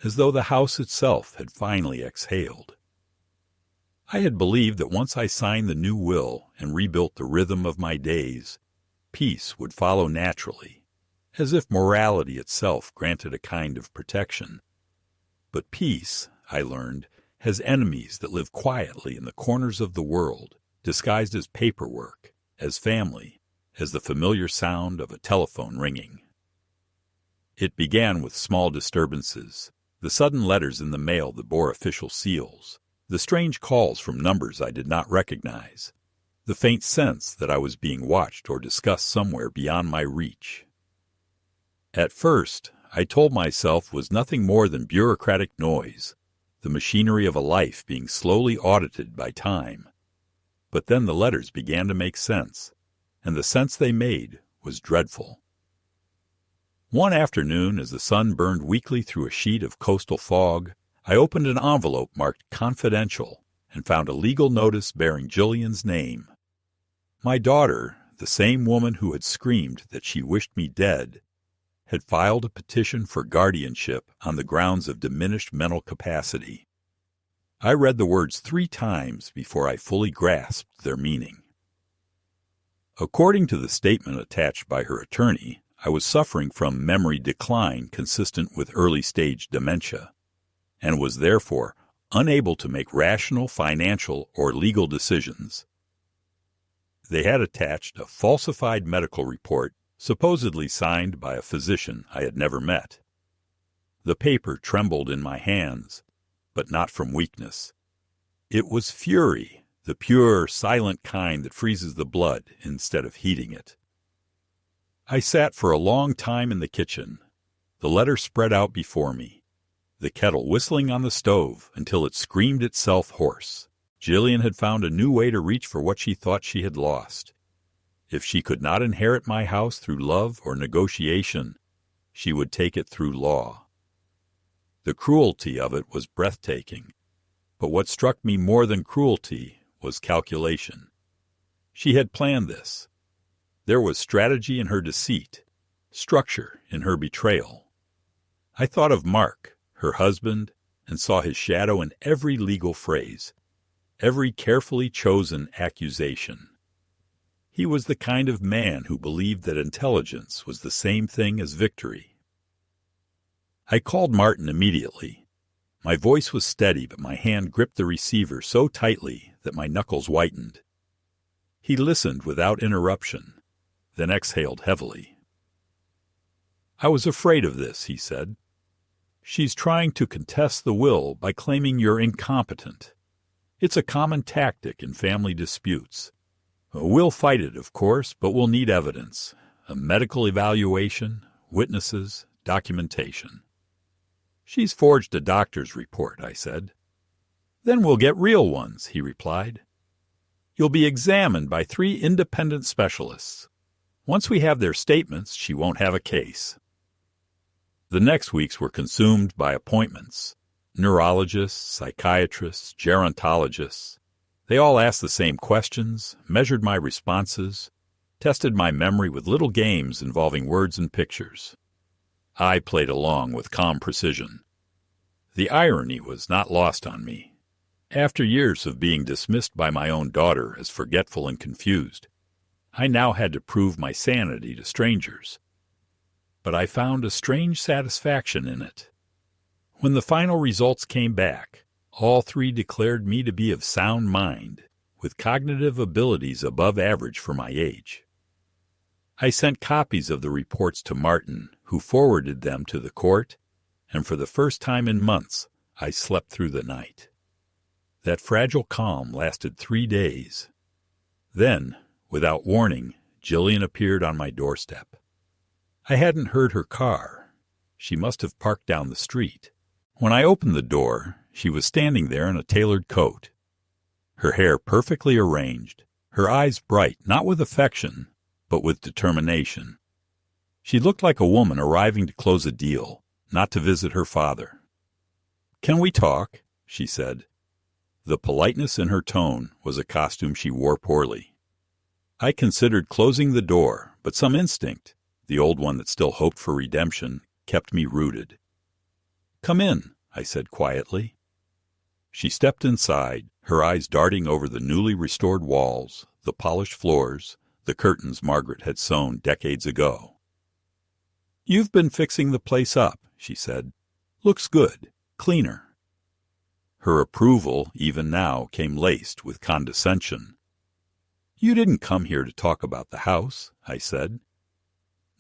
as though the house itself had finally exhaled. I had believed that once I signed the new will and rebuilt the rhythm of my days, peace would follow naturally, as if morality itself granted a kind of protection. But peace, I learned, has enemies that live quietly in the corners of the world, disguised as paperwork, as family, as the familiar sound of a telephone ringing. It began with small disturbances, the sudden letters in the mail that bore official seals, the strange calls from numbers I did not recognize, the faint sense that I was being watched or discussed somewhere beyond my reach. At first, I told myself was nothing more than bureaucratic noise, the machinery of a life being slowly audited by time. But then the letters began to make sense, and the sense they made was dreadful. One afternoon, as the sun burned weakly through a sheet of coastal fog, I opened an envelope marked Confidential and found a legal notice bearing Jillian's name. My daughter, the same woman who had screamed that she wished me dead, had filed a petition for guardianship on the grounds of diminished mental capacity. I read the words 3 times before I fully grasped their meaning. According to the statement attached by her attorney, I was suffering from memory decline consistent with early-stage dementia, and was therefore unable to make rational financial or legal decisions. They had attached a falsified medical report supposedly signed by a physician I had never met. The paper trembled in my hands, but not from weakness. It was fury, the pure, silent kind that freezes the blood instead of heating it. I sat for a long time in the kitchen, the letter spread out before me, the kettle whistling on the stove until it screamed itself hoarse. Jillian had found a new way to reach for what she thought she had lost. If she could not inherit my house through love or negotiation, she would take it through law. The cruelty of it was breathtaking, but what struck me more than cruelty was calculation. She had planned this. There was strategy in her deceit, structure in her betrayal. I thought of Mark, her husband, and saw his shadow in every legal phrase, every carefully chosen accusation. He was the kind of man who believed that intelligence was the same thing as victory. I called Martin immediately. My voice was steady, but my hand gripped the receiver so tightly that my knuckles whitened. He listened without interruption, then exhaled heavily. "I was afraid of this," he said. "She's trying to contest the will by claiming you're incompetent. It's a common tactic in family disputes. We'll fight it, of course, but we'll need evidence, a medical evaluation, witnesses, documentation." "She's forged a doctor's report," I said. "Then we'll get real ones," he replied. "You'll be examined by 3 independent specialists. Once we have their statements, she won't have a case." The next weeks were consumed by appointments. Neurologists, psychiatrists, gerontologists. They all asked the same questions, measured my responses, tested my memory with little games involving words and pictures. I played along with calm precision. The irony was not lost on me. After years of being dismissed by my own daughter as forgetful and confused, I now had to prove my sanity to strangers. But I found a strange satisfaction in it. When the final results came back, all 3 declared me to be of sound mind, with cognitive abilities above average for my age. I sent copies of the reports to Martin, who forwarded them to the court, and for the first time in months, I slept through the night. That fragile calm lasted 3 days. Then, without warning, Jillian appeared on my doorstep. I hadn't heard her car. She must have parked down the street. When I opened the door, she was standing there in a tailored coat, her hair perfectly arranged, her eyes bright, not with affection, but with determination. She looked like a woman arriving to close a deal, not to visit her father. "Can we talk?" she said. The politeness in her tone was a costume she wore poorly. I considered closing the door, but some instinct, the old one that still hoped for redemption, kept me rooted. "Come in," I said quietly. She stepped inside, her eyes darting over the newly restored walls, the polished floors, the curtains Margaret had sewn decades ago. "You've been fixing the place up," she said. "Looks good, cleaner." Her approval, even now, came laced with condescension. "You didn't come here to talk about the house," I said.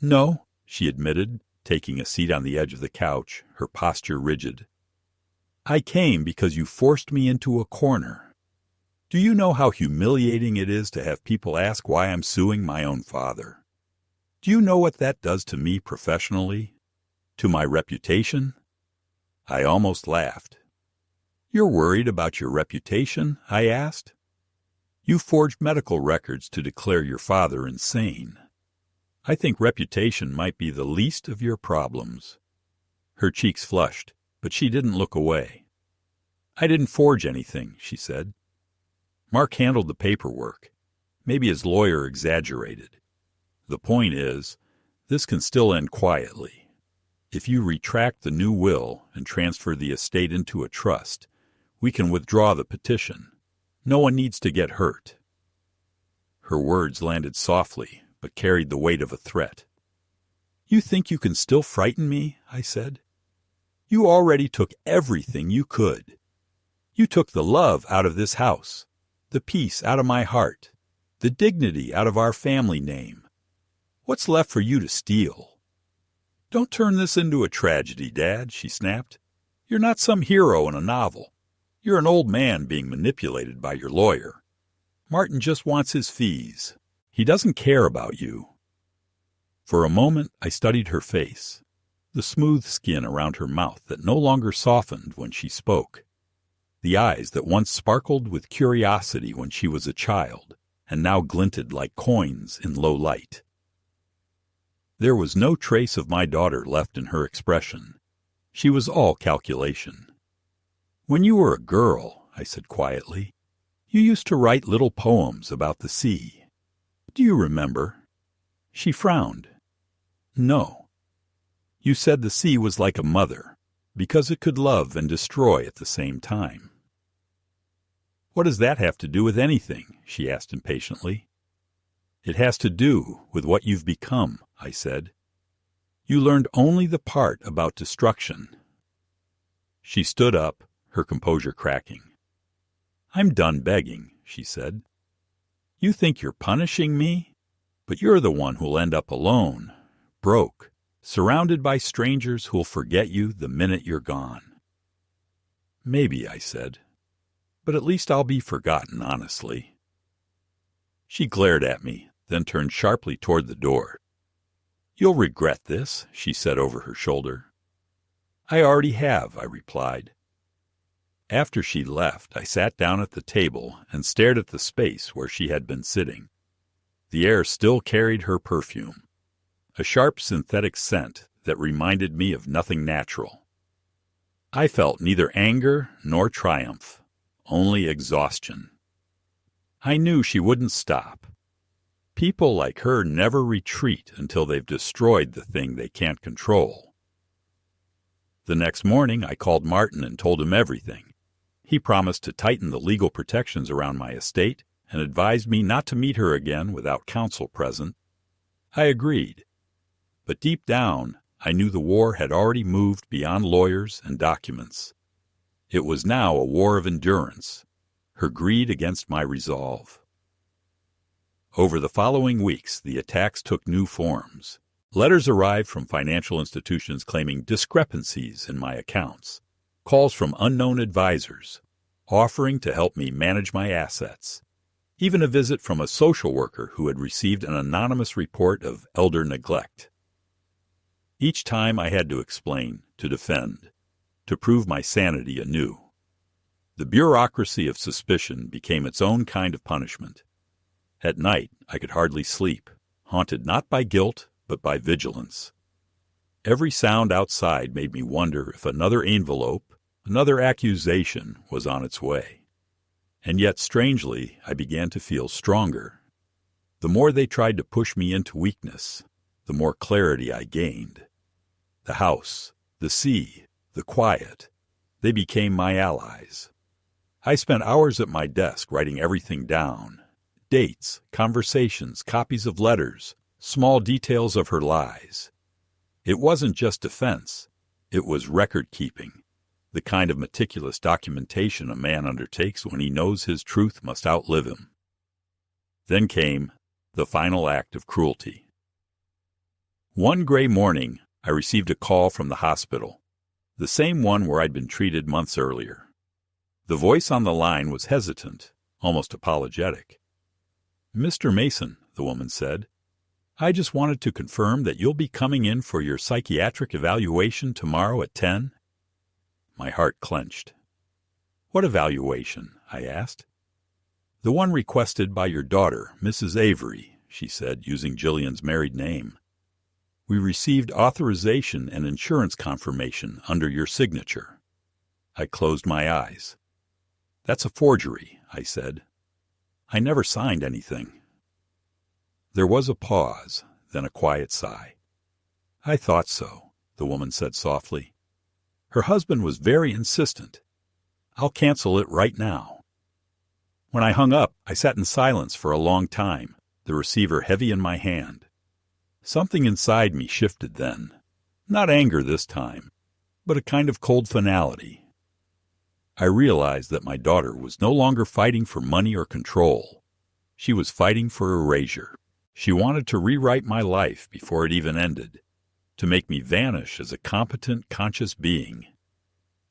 "No," she admitted, taking a seat on the edge of the couch, her posture rigid. "I came because you forced me into a corner. Do you know how humiliating it is to have people ask why I'm suing my own father? Do you know what that does to me professionally? To my reputation?" I almost laughed. "You're worried about your reputation?" I asked. "You forged medical records to declare your father insane. I think reputation might be the least of your problems." Her cheeks flushed, but she didn't look away. "I didn't forge anything," she said. "Mark handled the paperwork. Maybe his lawyer exaggerated. The point is, this can still end quietly. If you retract the new will and transfer the estate into a trust, we can withdraw the petition. No one needs to get hurt." Her words landed softly, but carried the weight of a threat. "You think you can still frighten me?" I said. "You already took everything you could. You took the love out of this house, the peace out of my heart, the dignity out of our family name. What's left for you to steal?" "Don't turn this into a tragedy, Dad," she snapped. "You're not some hero in a novel. You're an old man being manipulated by your lawyer. Martin just wants his fees. He doesn't care about you." For a moment I studied her face, the smooth skin around her mouth that no longer softened when she spoke, the eyes that once sparkled with curiosity when she was a child and now glinted like coins in low light. There was no trace of my daughter left in her expression. She was all calculation. "When you were a girl," I said quietly, "you used to write little poems about the sea. Do you remember?" She frowned. "No. You said the sea was like a mother, because it could love and destroy at the same time." "What does that have to do with anything?" she asked impatiently. "It has to do with what you've become," I said. "You learned only the part about destruction." She stood up, her composure cracking. "I'm done begging," she said. "You think you're punishing me? But you're the one who'll end up alone, broke, surrounded by strangers who'll forget you the minute you're gone." "Maybe," I said. "But at least I'll be forgotten, honestly." She glared at me, then turned sharply toward the door. "You'll regret this," she said over her shoulder. "I already have," I replied. After she left, I sat down at the table and stared at the space where she had been sitting. The air still carried her perfume, a sharp synthetic scent that reminded me of nothing natural. I felt neither anger nor triumph, only exhaustion. I knew she wouldn't stop. People like her never retreat until they've destroyed the thing they can't control. The next morning I called Martin and told him everything. He promised to tighten the legal protections around my estate and advised me not to meet her again without counsel present. I agreed. But deep down, I knew the war had already moved beyond lawyers and documents. It was now a war of endurance, her greed against my resolve. Over the following weeks, the attacks took new forms. Letters arrived from financial institutions claiming discrepancies in my accounts, calls from unknown advisors, offering to help me manage my assets, even a visit from a social worker who had received an anonymous report of elder neglect. Each time I had to explain, to defend, to prove my sanity anew. The bureaucracy of suspicion became its own kind of punishment. At night, I could hardly sleep, haunted not by guilt, but by vigilance. Every sound outside made me wonder if another envelope, another accusation was on its way. And yet, strangely, I began to feel stronger. The more they tried to push me into weakness, the more clarity I gained. The house, the sea, the quiet, they became my allies. I spent hours at my desk writing everything down. Dates, conversations, copies of letters, small details of her lies. It wasn't just defense, it was record-keeping, the kind of meticulous documentation a man undertakes when he knows his truth must outlive him. Then came the final act of cruelty. One gray morning, I received a call from the hospital, the same one where I'd been treated months earlier. The voice on the line was hesitant, almost apologetic. "Mr. Mason," the woman said, "I just wanted to confirm that you'll be coming in for your psychiatric evaluation tomorrow at 10. My heart clenched. "What evaluation?" I asked. "The one requested by your daughter, Mrs. Avery," she said, using Jillian's married name. "We received authorization and insurance confirmation under your signature." I closed my eyes. "That's a forgery," I said. "I never signed anything." There was a pause, then a quiet sigh. "I thought so," the woman said softly. "Her husband was very insistent. I'll cancel it right now." When I hung up, I sat in silence for a long time, the receiver heavy in my hand. Something inside me shifted then. Not anger this time, but a kind of cold finality. I realized that my daughter was no longer fighting for money or control. She was fighting for erasure. She wanted to rewrite my life before it even ended, to make me vanish as a competent, conscious being.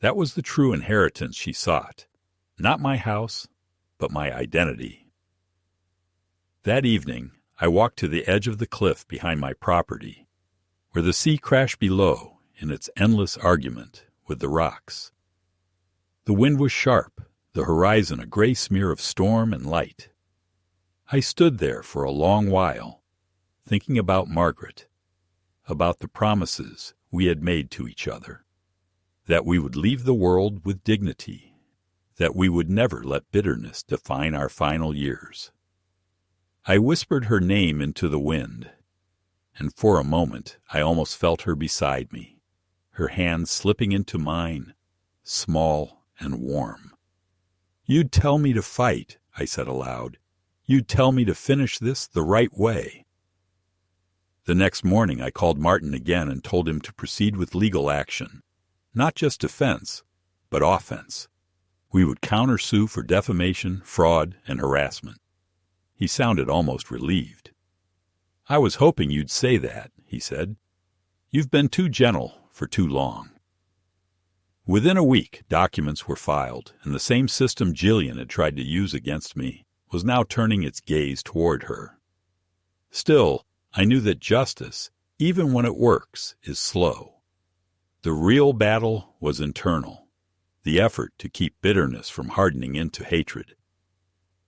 That was the true inheritance she sought, Not my house, but my identity. That evening, I walked to the edge of the cliff behind my property, where the sea crashed below in its endless argument with the rocks. The wind was sharp, the horizon a gray smear of storm and light. I stood there for a long while, thinking about Margaret, about the promises we had made to each other, that we would leave the world with dignity, that we would never let bitterness define our final years. I whispered her name into the wind, and for a moment I almost felt her beside me, her hand slipping into mine, small and warm. "You'd tell me to fight," I said aloud. "You'd tell me to finish this the right way." The next morning I called Martin again and told him to proceed with legal action, not just defense, but offense. We would countersue for defamation, fraud, and harassment. He sounded almost relieved. "I was hoping you'd say that," he said. "You've been too gentle for too long." Within a week, documents were filed, and the same system Jillian had tried to use against me was now turning its gaze toward her. Still, I knew that justice, even when it works, is slow. The real battle was internal, the effort to keep bitterness from hardening into hatred.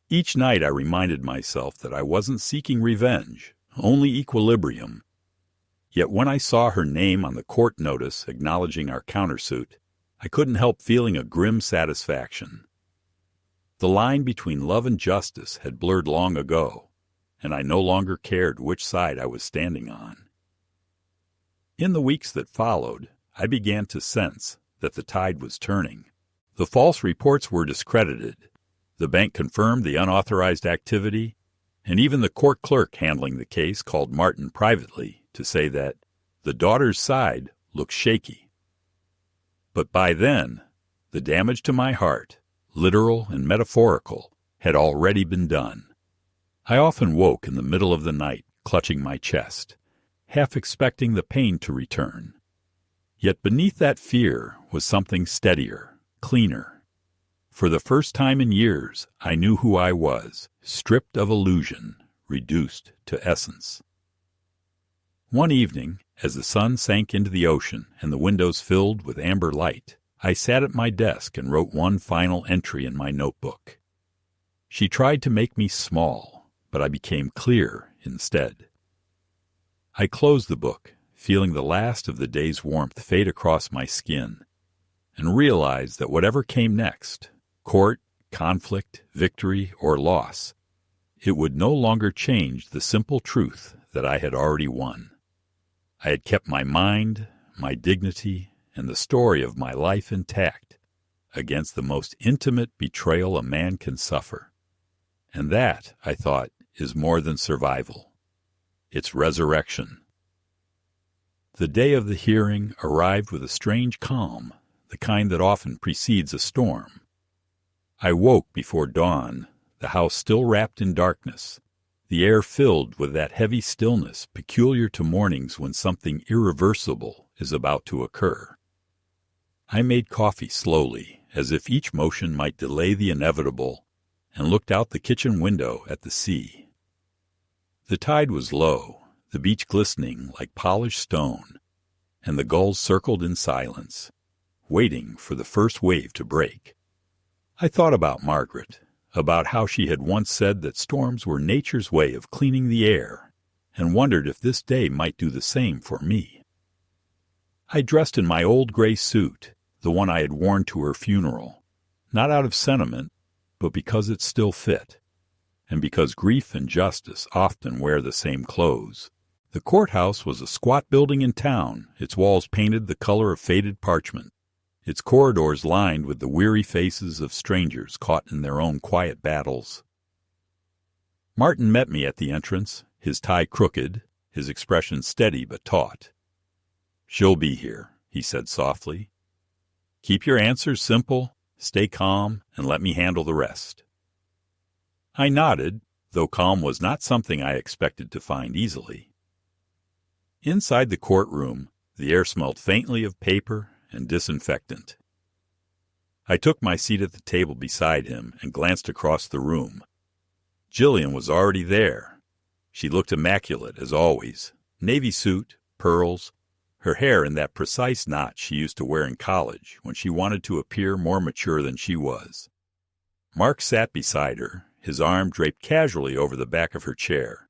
Each night I reminded myself that I wasn't seeking revenge, only equilibrium. Yet when I saw her name on the court notice acknowledging our countersuit, I couldn't help feeling a grim satisfaction. The line between love and justice had blurred long ago, and I no longer cared which side I was standing on. In the weeks that followed, I began to sense that the tide was turning. The false reports were discredited. The bank confirmed the unauthorized activity, and even the court clerk handling the case called Martin privately to say that the daughter's side looked shaky. But by then, the damage to my heart, literal and metaphorical, had already been done. I often woke in the middle of the night, clutching my chest, half expecting the pain to return. Yet beneath that fear was something steadier, cleaner. For the first time in years, I knew who I was, stripped of illusion, reduced to essence. One evening, as the sun sank into the ocean and the windows filled with amber light, I sat at my desk and wrote one final entry in my notebook. She tried to make me small, but I became clear instead. I closed the book, feeling the last of the day's warmth fade across my skin, and realized that whatever came next, court, conflict, victory, or loss, it would no longer change the simple truth that I had already won. I had kept my mind, my dignity, and the story of my life intact against the most intimate betrayal a man can suffer. And that, I thought, is more than survival. It's resurrection. The day of the hearing arrived with a strange calm, the kind that often precedes a storm. I woke before dawn, the house still wrapped in darkness, the air filled with that heavy stillness peculiar to mornings when something irreversible is about to occur. I made coffee slowly, as if each motion might delay the inevitable, and looked out the kitchen window at the sea. The tide was low, the beach glistening like polished stone, and the gulls circled in silence, waiting for the first wave to break. I thought about Margaret, about how she had once said that storms were nature's way of cleaning the air, and wondered if this day might do the same for me. I dressed in my old gray suit, the one I had worn to her funeral, not out of sentiment, but because it still fit, and because grief and justice often wear the same clothes. The courthouse was a squat building in town, its walls painted the color of faded parchment, its corridors lined with the weary faces of strangers caught in their own quiet battles. Martin met me at the entrance, his tie crooked, his expression steady but taut. "She'll be here," he said softly. "Keep your answers simple, stay calm, and let me handle the rest." I nodded, though calm was not something I expected to find easily. Inside the courtroom, the air smelled faintly of paper and disinfectant. I took my seat at the table beside him and glanced across the room. Jillian was already there. She looked immaculate, as always. Navy suit, pearls, her hair in that precise knot she used to wear in college when she wanted to appear more mature than she was. Mark sat beside her, his arm draped casually over the back of her chair,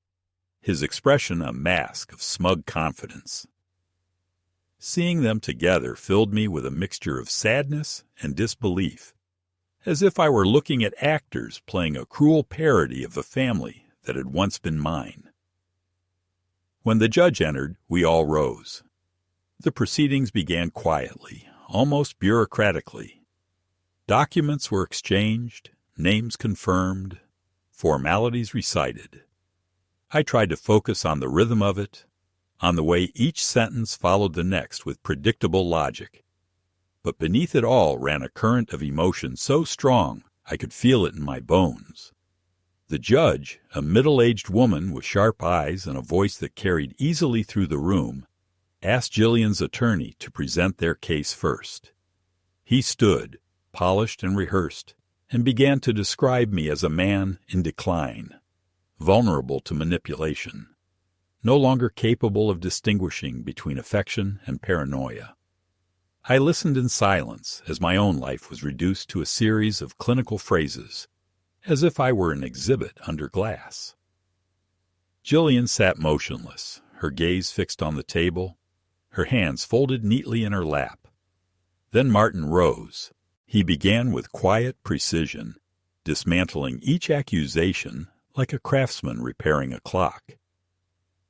his expression a mask of smug confidence. Seeing them together filled me with a mixture of sadness and disbelief, as if I were looking at actors playing a cruel parody of a family that had once been mine. When the judge entered, we all rose. The proceedings began quietly, almost bureaucratically. Documents were exchanged, names confirmed, formalities recited. I tried to focus on the rhythm of it, on the way each sentence followed the next with predictable logic. But beneath it all ran a current of emotion so strong I could feel it in my bones. The judge, a middle-aged woman with sharp eyes and a voice that carried easily through the room, asked Jillian's attorney to present their case first. He stood, polished and rehearsed, and began to describe me as a man in decline, vulnerable to manipulation, no longer capable of distinguishing between affection and paranoia. I listened in silence as my own life was reduced to a series of clinical phrases, as if I were an exhibit under glass. Jillian sat motionless, her gaze fixed on the table, her hands folded neatly in her lap. Then Martin rose. He began with quiet precision, dismantling each accusation like a craftsman repairing a clock.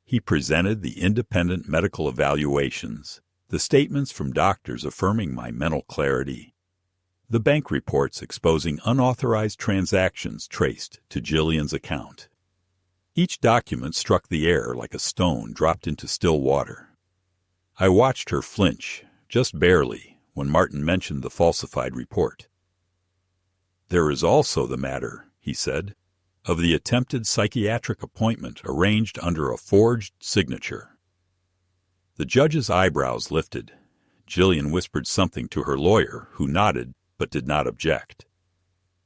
He presented the independent medical evaluations, the statements from doctors affirming my mental clarity, the bank reports exposing unauthorized transactions traced to Jillian's account. Each document struck the air like a stone dropped into still water. I watched her flinch, just barely, when Martin mentioned the falsified report. "There is also the matter," he said, "of the attempted psychiatric appointment arranged under a forged signature." The judge's eyebrows lifted. Jillian whispered something to her lawyer, who nodded but did not object.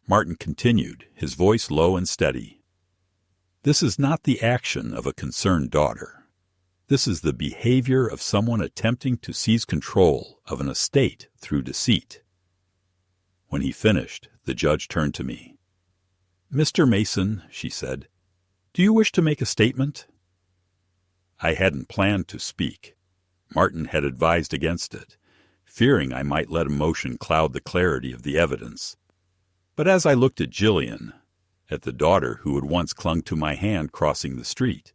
Martin continued, his voice low and steady. "This is not the action of a concerned daughter. This is the behavior of someone attempting to seize control of an estate through deceit." When he finished, the judge turned to me. "Mr. Mason," she said, "do you wish to make a statement?" I hadn't planned to speak. Martin had advised against it, fearing I might let emotion cloud the clarity of the evidence. But as I looked at Jillian, at the daughter who had once clung to my hand crossing the street,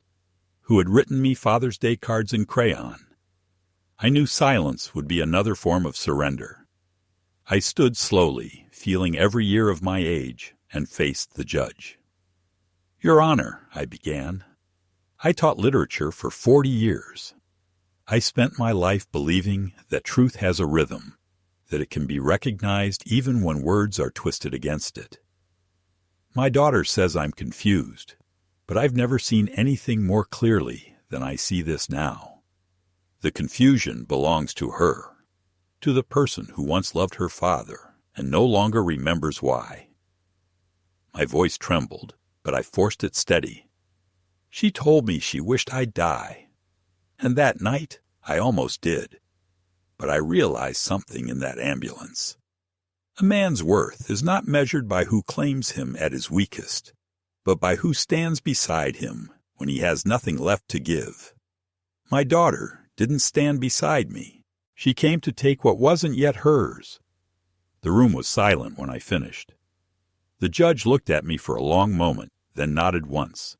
who had written me Father's Day cards in crayon, I knew silence would be another form of surrender. I stood slowly, feeling every year of my age, and faced the judge. "Your Honor," I began, "I taught literature for 40 years. I spent my life believing that truth has a rhythm, that it can be recognized even when words are twisted against it. My daughter says I'm confused, but I've never seen anything more clearly than I see this now. The confusion belongs to her, to the person who once loved her father and no longer remembers why." My voice trembled, but I forced it steady. "She told me she wished I'd die. And that night, I almost did. But I realized something in that ambulance. A man's worth is not measured by who claims him at his weakest, but by who stands beside him when he has nothing left to give. My daughter didn't stand beside me. She came to take what wasn't yet hers." The room was silent when I finished. The judge looked at me for a long moment, then nodded once.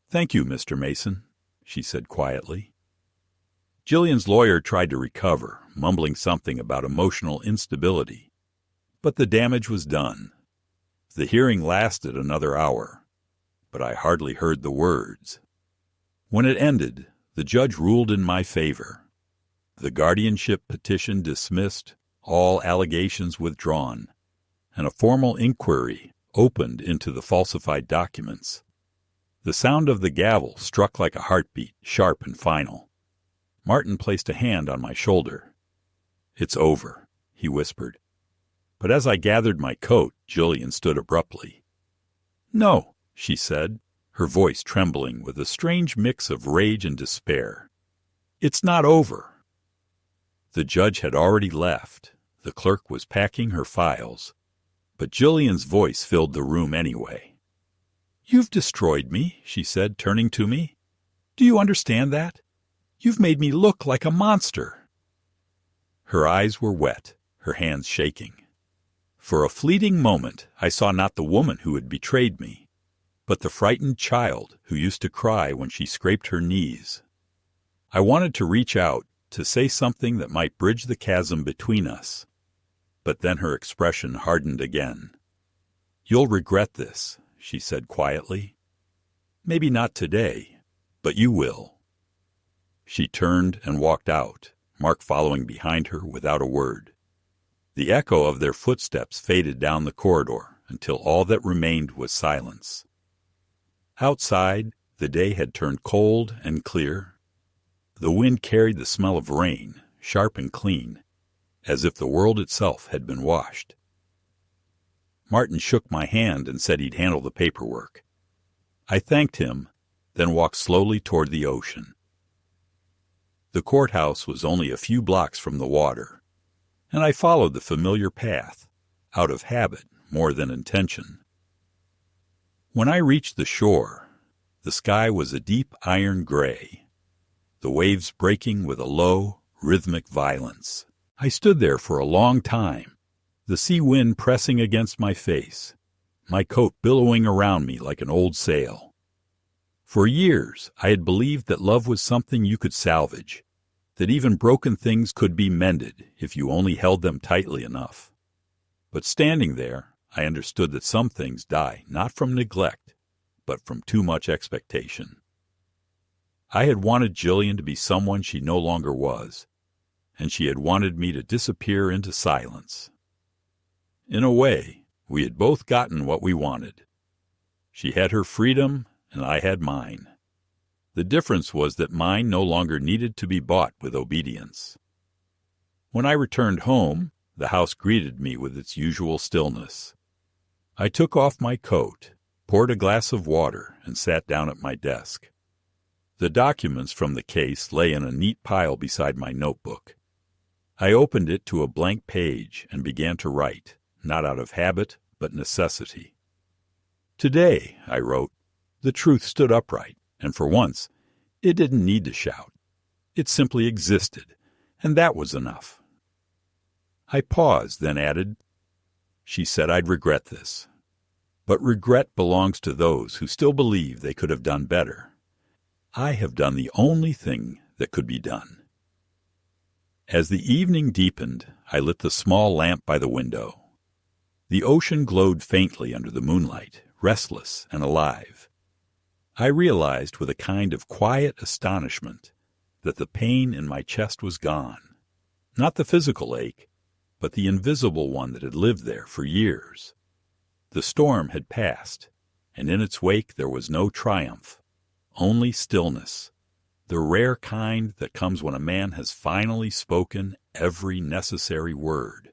"Thank you, Mr. Mason," she said quietly. Jillian's lawyer tried to recover, mumbling something about emotional instability. But the damage was done. The hearing lasted another hour, but I hardly heard the words. When it ended, the judge ruled in my favor. The guardianship petition dismissed, all allegations withdrawn, and a formal inquiry opened into the falsified documents. The sound of the gavel struck like a heartbeat, sharp and final. Martin placed a hand on my shoulder. "It's over," he whispered. But as I gathered my coat, Jillian stood abruptly. "No," she said, her voice trembling with a strange mix of rage and despair. "It's not over." The judge had already left. The clerk was packing her files. But Jillian's voice filled the room anyway. "You've destroyed me," she said, turning to me. "Do you understand that? You've made me look like a monster." Her eyes were wet, her hands shaking. For a fleeting moment, I saw not the woman who had betrayed me, but the frightened child who used to cry when she scraped her knees. I wanted to reach out, to say something that might bridge the chasm between us. But then her expression hardened again. "You'll regret this," she said quietly. "Maybe not today, but you will." She turned and walked out, Mark following behind her without a word. The echo of their footsteps faded down the corridor until all that remained was silence. Outside, the day had turned cold and clear. The wind carried the smell of rain, sharp and clean, as if the world itself had been washed. Martin shook my hand and said he'd handle the paperwork. I thanked him, then walked slowly toward the ocean. The courthouse was only a few blocks from the water, and I followed the familiar path, out of habit more than intention. When I reached the shore, the sky was a deep iron gray, the waves breaking with a low, rhythmic violence. I stood there for a long time, the sea wind pressing against my face, my coat billowing around me like an old sail. For years, I had believed that love was something you could salvage, that even broken things could be mended if you only held them tightly enough. But standing there, I understood that some things die not from neglect, but from too much expectation. I had wanted Jillian to be someone she no longer was, and she had wanted me to disappear into silence. In a way, we had both gotten what we wanted. She had her freedom, and I had mine. The difference was that mine no longer needed to be bought with obedience. When I returned home, the house greeted me with its usual stillness. I took off my coat, poured a glass of water, and sat down at my desk. The documents from the case lay in a neat pile beside my notebook. I opened it to a blank page and began to write, not out of habit, but necessity. Today, I wrote, the truth stood upright, and for once, it didn't need to shout. It simply existed, and that was enough. I paused, then added, "She said I'd regret this. But regret belongs to those who still believe they could have done better. I have done the only thing that could be done." As the evening deepened, I lit the small lamp by the window. The ocean glowed faintly under the moonlight, restless and alive. I realized with a kind of quiet astonishment that the pain in my chest was gone. Not the physical ache, but the invisible one that had lived there for years. The storm had passed, and in its wake there was no triumph, only stillness, the rare kind that comes when a man has finally spoken every necessary word.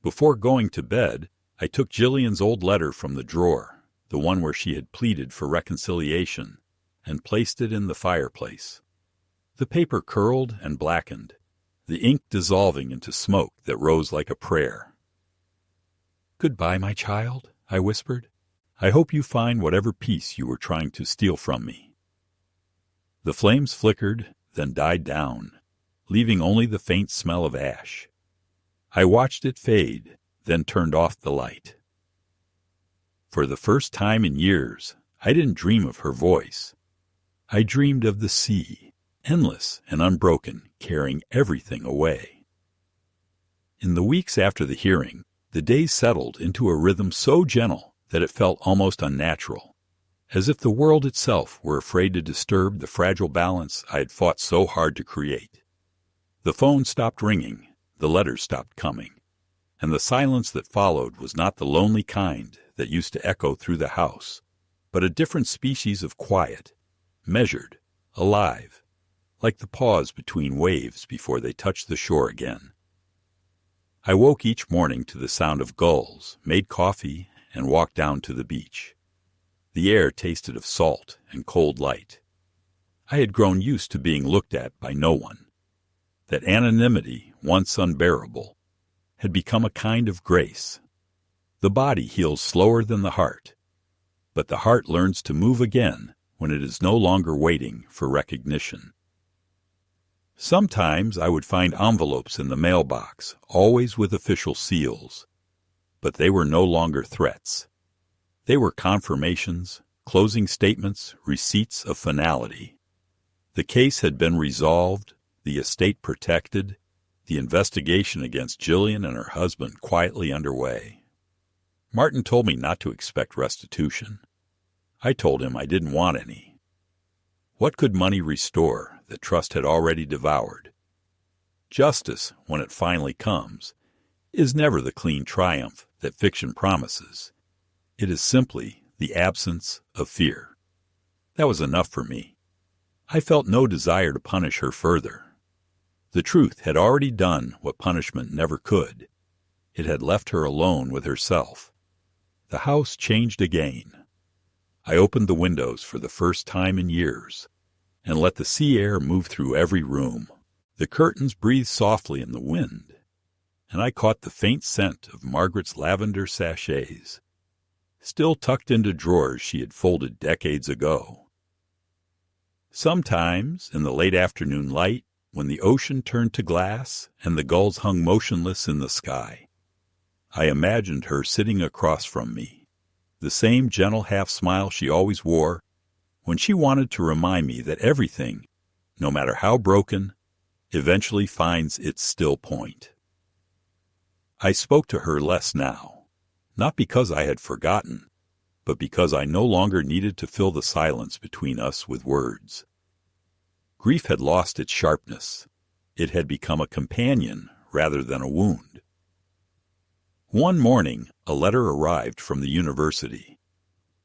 Before going to bed, I took Jillian's old letter from the drawer, the one where she had pleaded for reconciliation, and placed it in the fireplace. The paper curled and blackened, the ink dissolving into smoke that rose like a prayer. "Goodbye, my child," I whispered. "I hope you find whatever peace you were trying to steal from me." The flames flickered, then died down, leaving only the faint smell of ash. I watched it fade, then turned off the light. For the first time in years, I didn't dream of her voice. I dreamed of the sea, endless and unbroken, carrying everything away. In the weeks after the hearing, the days settled into a rhythm so gentle that it felt almost unnatural, as if the world itself were afraid to disturb the fragile balance I had fought so hard to create. The phone stopped ringing, the letters stopped coming, and the silence that followed was not the lonely kind that used to echo through the house, but a different species of quiet, measured, alive, like the pause between waves before they touch the shore again. I woke each morning to the sound of gulls, made coffee, and walked down to the beach. The air tasted of salt and cold light. I had grown used to being looked at by no one. That anonymity, once unbearable, had become a kind of grace. The body heals slower than the heart, but the heart learns to move again when it is no longer waiting for recognition. Sometimes I would find envelopes in the mailbox, always with official seals, but they were no longer threats. They were confirmations, closing statements, receipts of finality. The case had been resolved, the estate protected, the investigation against Jillian and her husband quietly underway. Martin told me not to expect restitution. I told him I didn't want any. What could money restore that trust had already devoured? Justice, when it finally comes, is never the clean triumph that fiction promises. It is simply the absence of fear. That was enough for me. I felt no desire to punish her further. The truth had already done what punishment never could. It had left her alone with herself. The house changed again. I opened the windows for the first time in years and let the sea air move through every room. The curtains breathed softly in the wind, and I caught the faint scent of Margaret's lavender sachets, still tucked into drawers she had folded decades ago. Sometimes, in the late afternoon light, when the ocean turned to glass and the gulls hung motionless in the sky, I imagined her sitting across from me, the same gentle half-smile she always wore when she wanted to remind me that everything, no matter how broken, eventually finds its still point. I spoke to her less now, not because I had forgotten, but because I no longer needed to fill the silence between us with words. Grief had lost its sharpness. It had become a companion rather than a wound. One morning, a letter arrived from the university.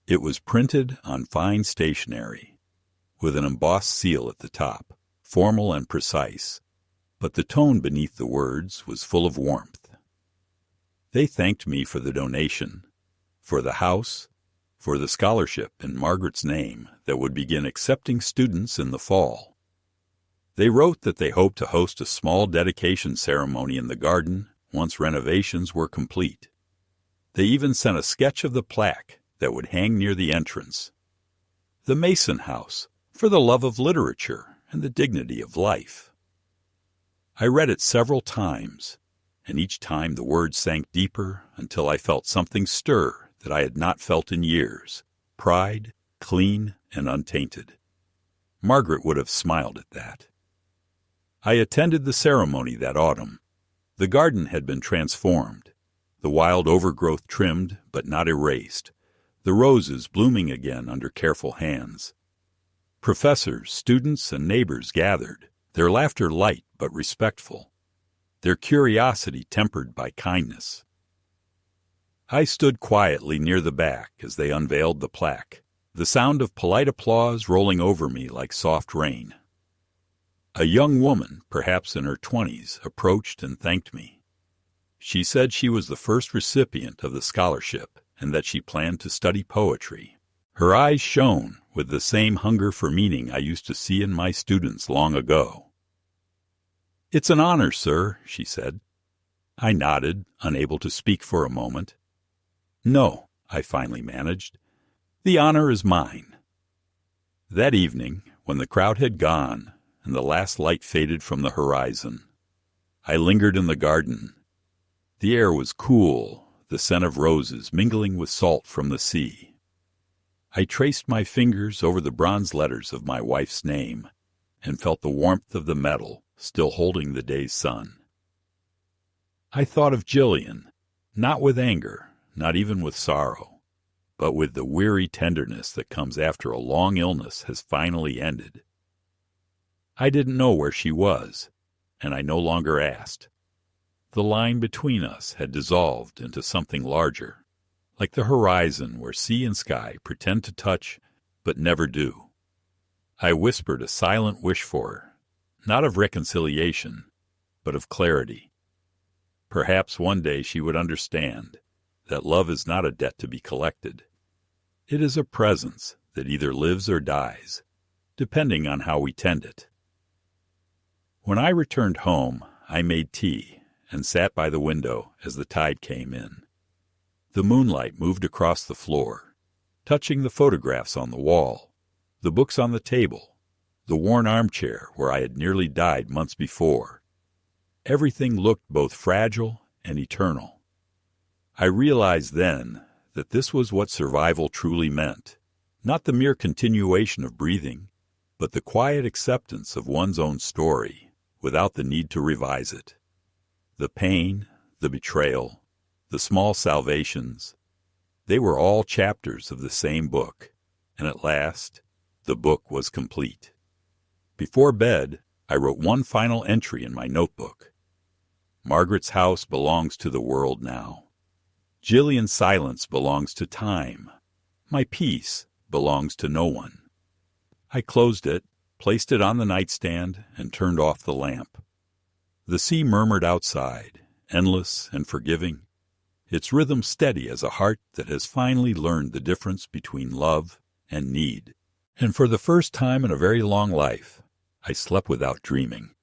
It was printed on fine stationery, with an embossed seal at the top, formal and precise, but the tone beneath the words was full of warmth. They thanked me for the donation, for the house, for the scholarship in Margaret's name that would begin accepting students in the fall. They wrote that they hoped to host a small dedication ceremony in the garden once renovations were complete. They even sent a sketch of the plaque that would hang near the entrance. The Mason House, for the love of literature and the dignity of life. I read it several times, and each time the words sank deeper until I felt something stir that I had not felt in years, pride, clean and untainted. Margaret would have smiled at that. I attended the ceremony that autumn. The garden had been transformed, the wild overgrowth trimmed but not erased, the roses blooming again under careful hands. Professors, students, and neighbors gathered, their laughter light but respectful, their curiosity tempered by kindness. I stood quietly near the back as they unveiled the plaque, the sound of polite applause rolling over me like soft rain. A young woman, perhaps in her 20s, approached and thanked me. She said she was the first recipient of the scholarship and that she planned to study poetry. Her eyes shone with the same hunger for meaning I used to see in my students long ago. "It's an honor, sir," she said. I nodded, unable to speak for a moment. "No," I finally managed. "The honor is mine." That evening, when the crowd had gone and the last light faded from the horizon, I lingered in the garden. The air was cool, the scent of roses mingling with salt from the sea. I traced my fingers over the bronze letters of my wife's name and felt the warmth of the metal still holding the day's sun. I thought of Jillian, not with anger, not even with sorrow, but with the weary tenderness that comes after a long illness has finally ended. I didn't know where she was, and I no longer asked. The line between us had dissolved into something larger, like the horizon where sea and sky pretend to touch but never do. I whispered a silent wish for her, not of reconciliation, but of clarity. Perhaps one day she would understand that love is not a debt to be collected. It is a presence that either lives or dies, depending on how we tend it. When I returned home, I made tea and sat by the window as the tide came in. The moonlight moved across the floor, touching the photographs on the wall, the books on the table, the worn armchair where I had nearly died months before. Everything looked both fragile and eternal. I realized then that this was what survival truly meant, not the mere continuation of breathing, but the quiet acceptance of one's own story without the need to revise it. The pain, the betrayal, the small salvations, they were all chapters of the same book, and at last, the book was complete. Before bed, I wrote one final entry in my notebook. Margaret's house belongs to the world now. Jillian's silence belongs to time. My peace belongs to no one. I closed it, placed it on the nightstand, and turned off the lamp. The sea murmured outside, endless and forgiving, its rhythm steady as a heart that has finally learned the difference between love and need. And for the first time in a very long life, I slept without dreaming.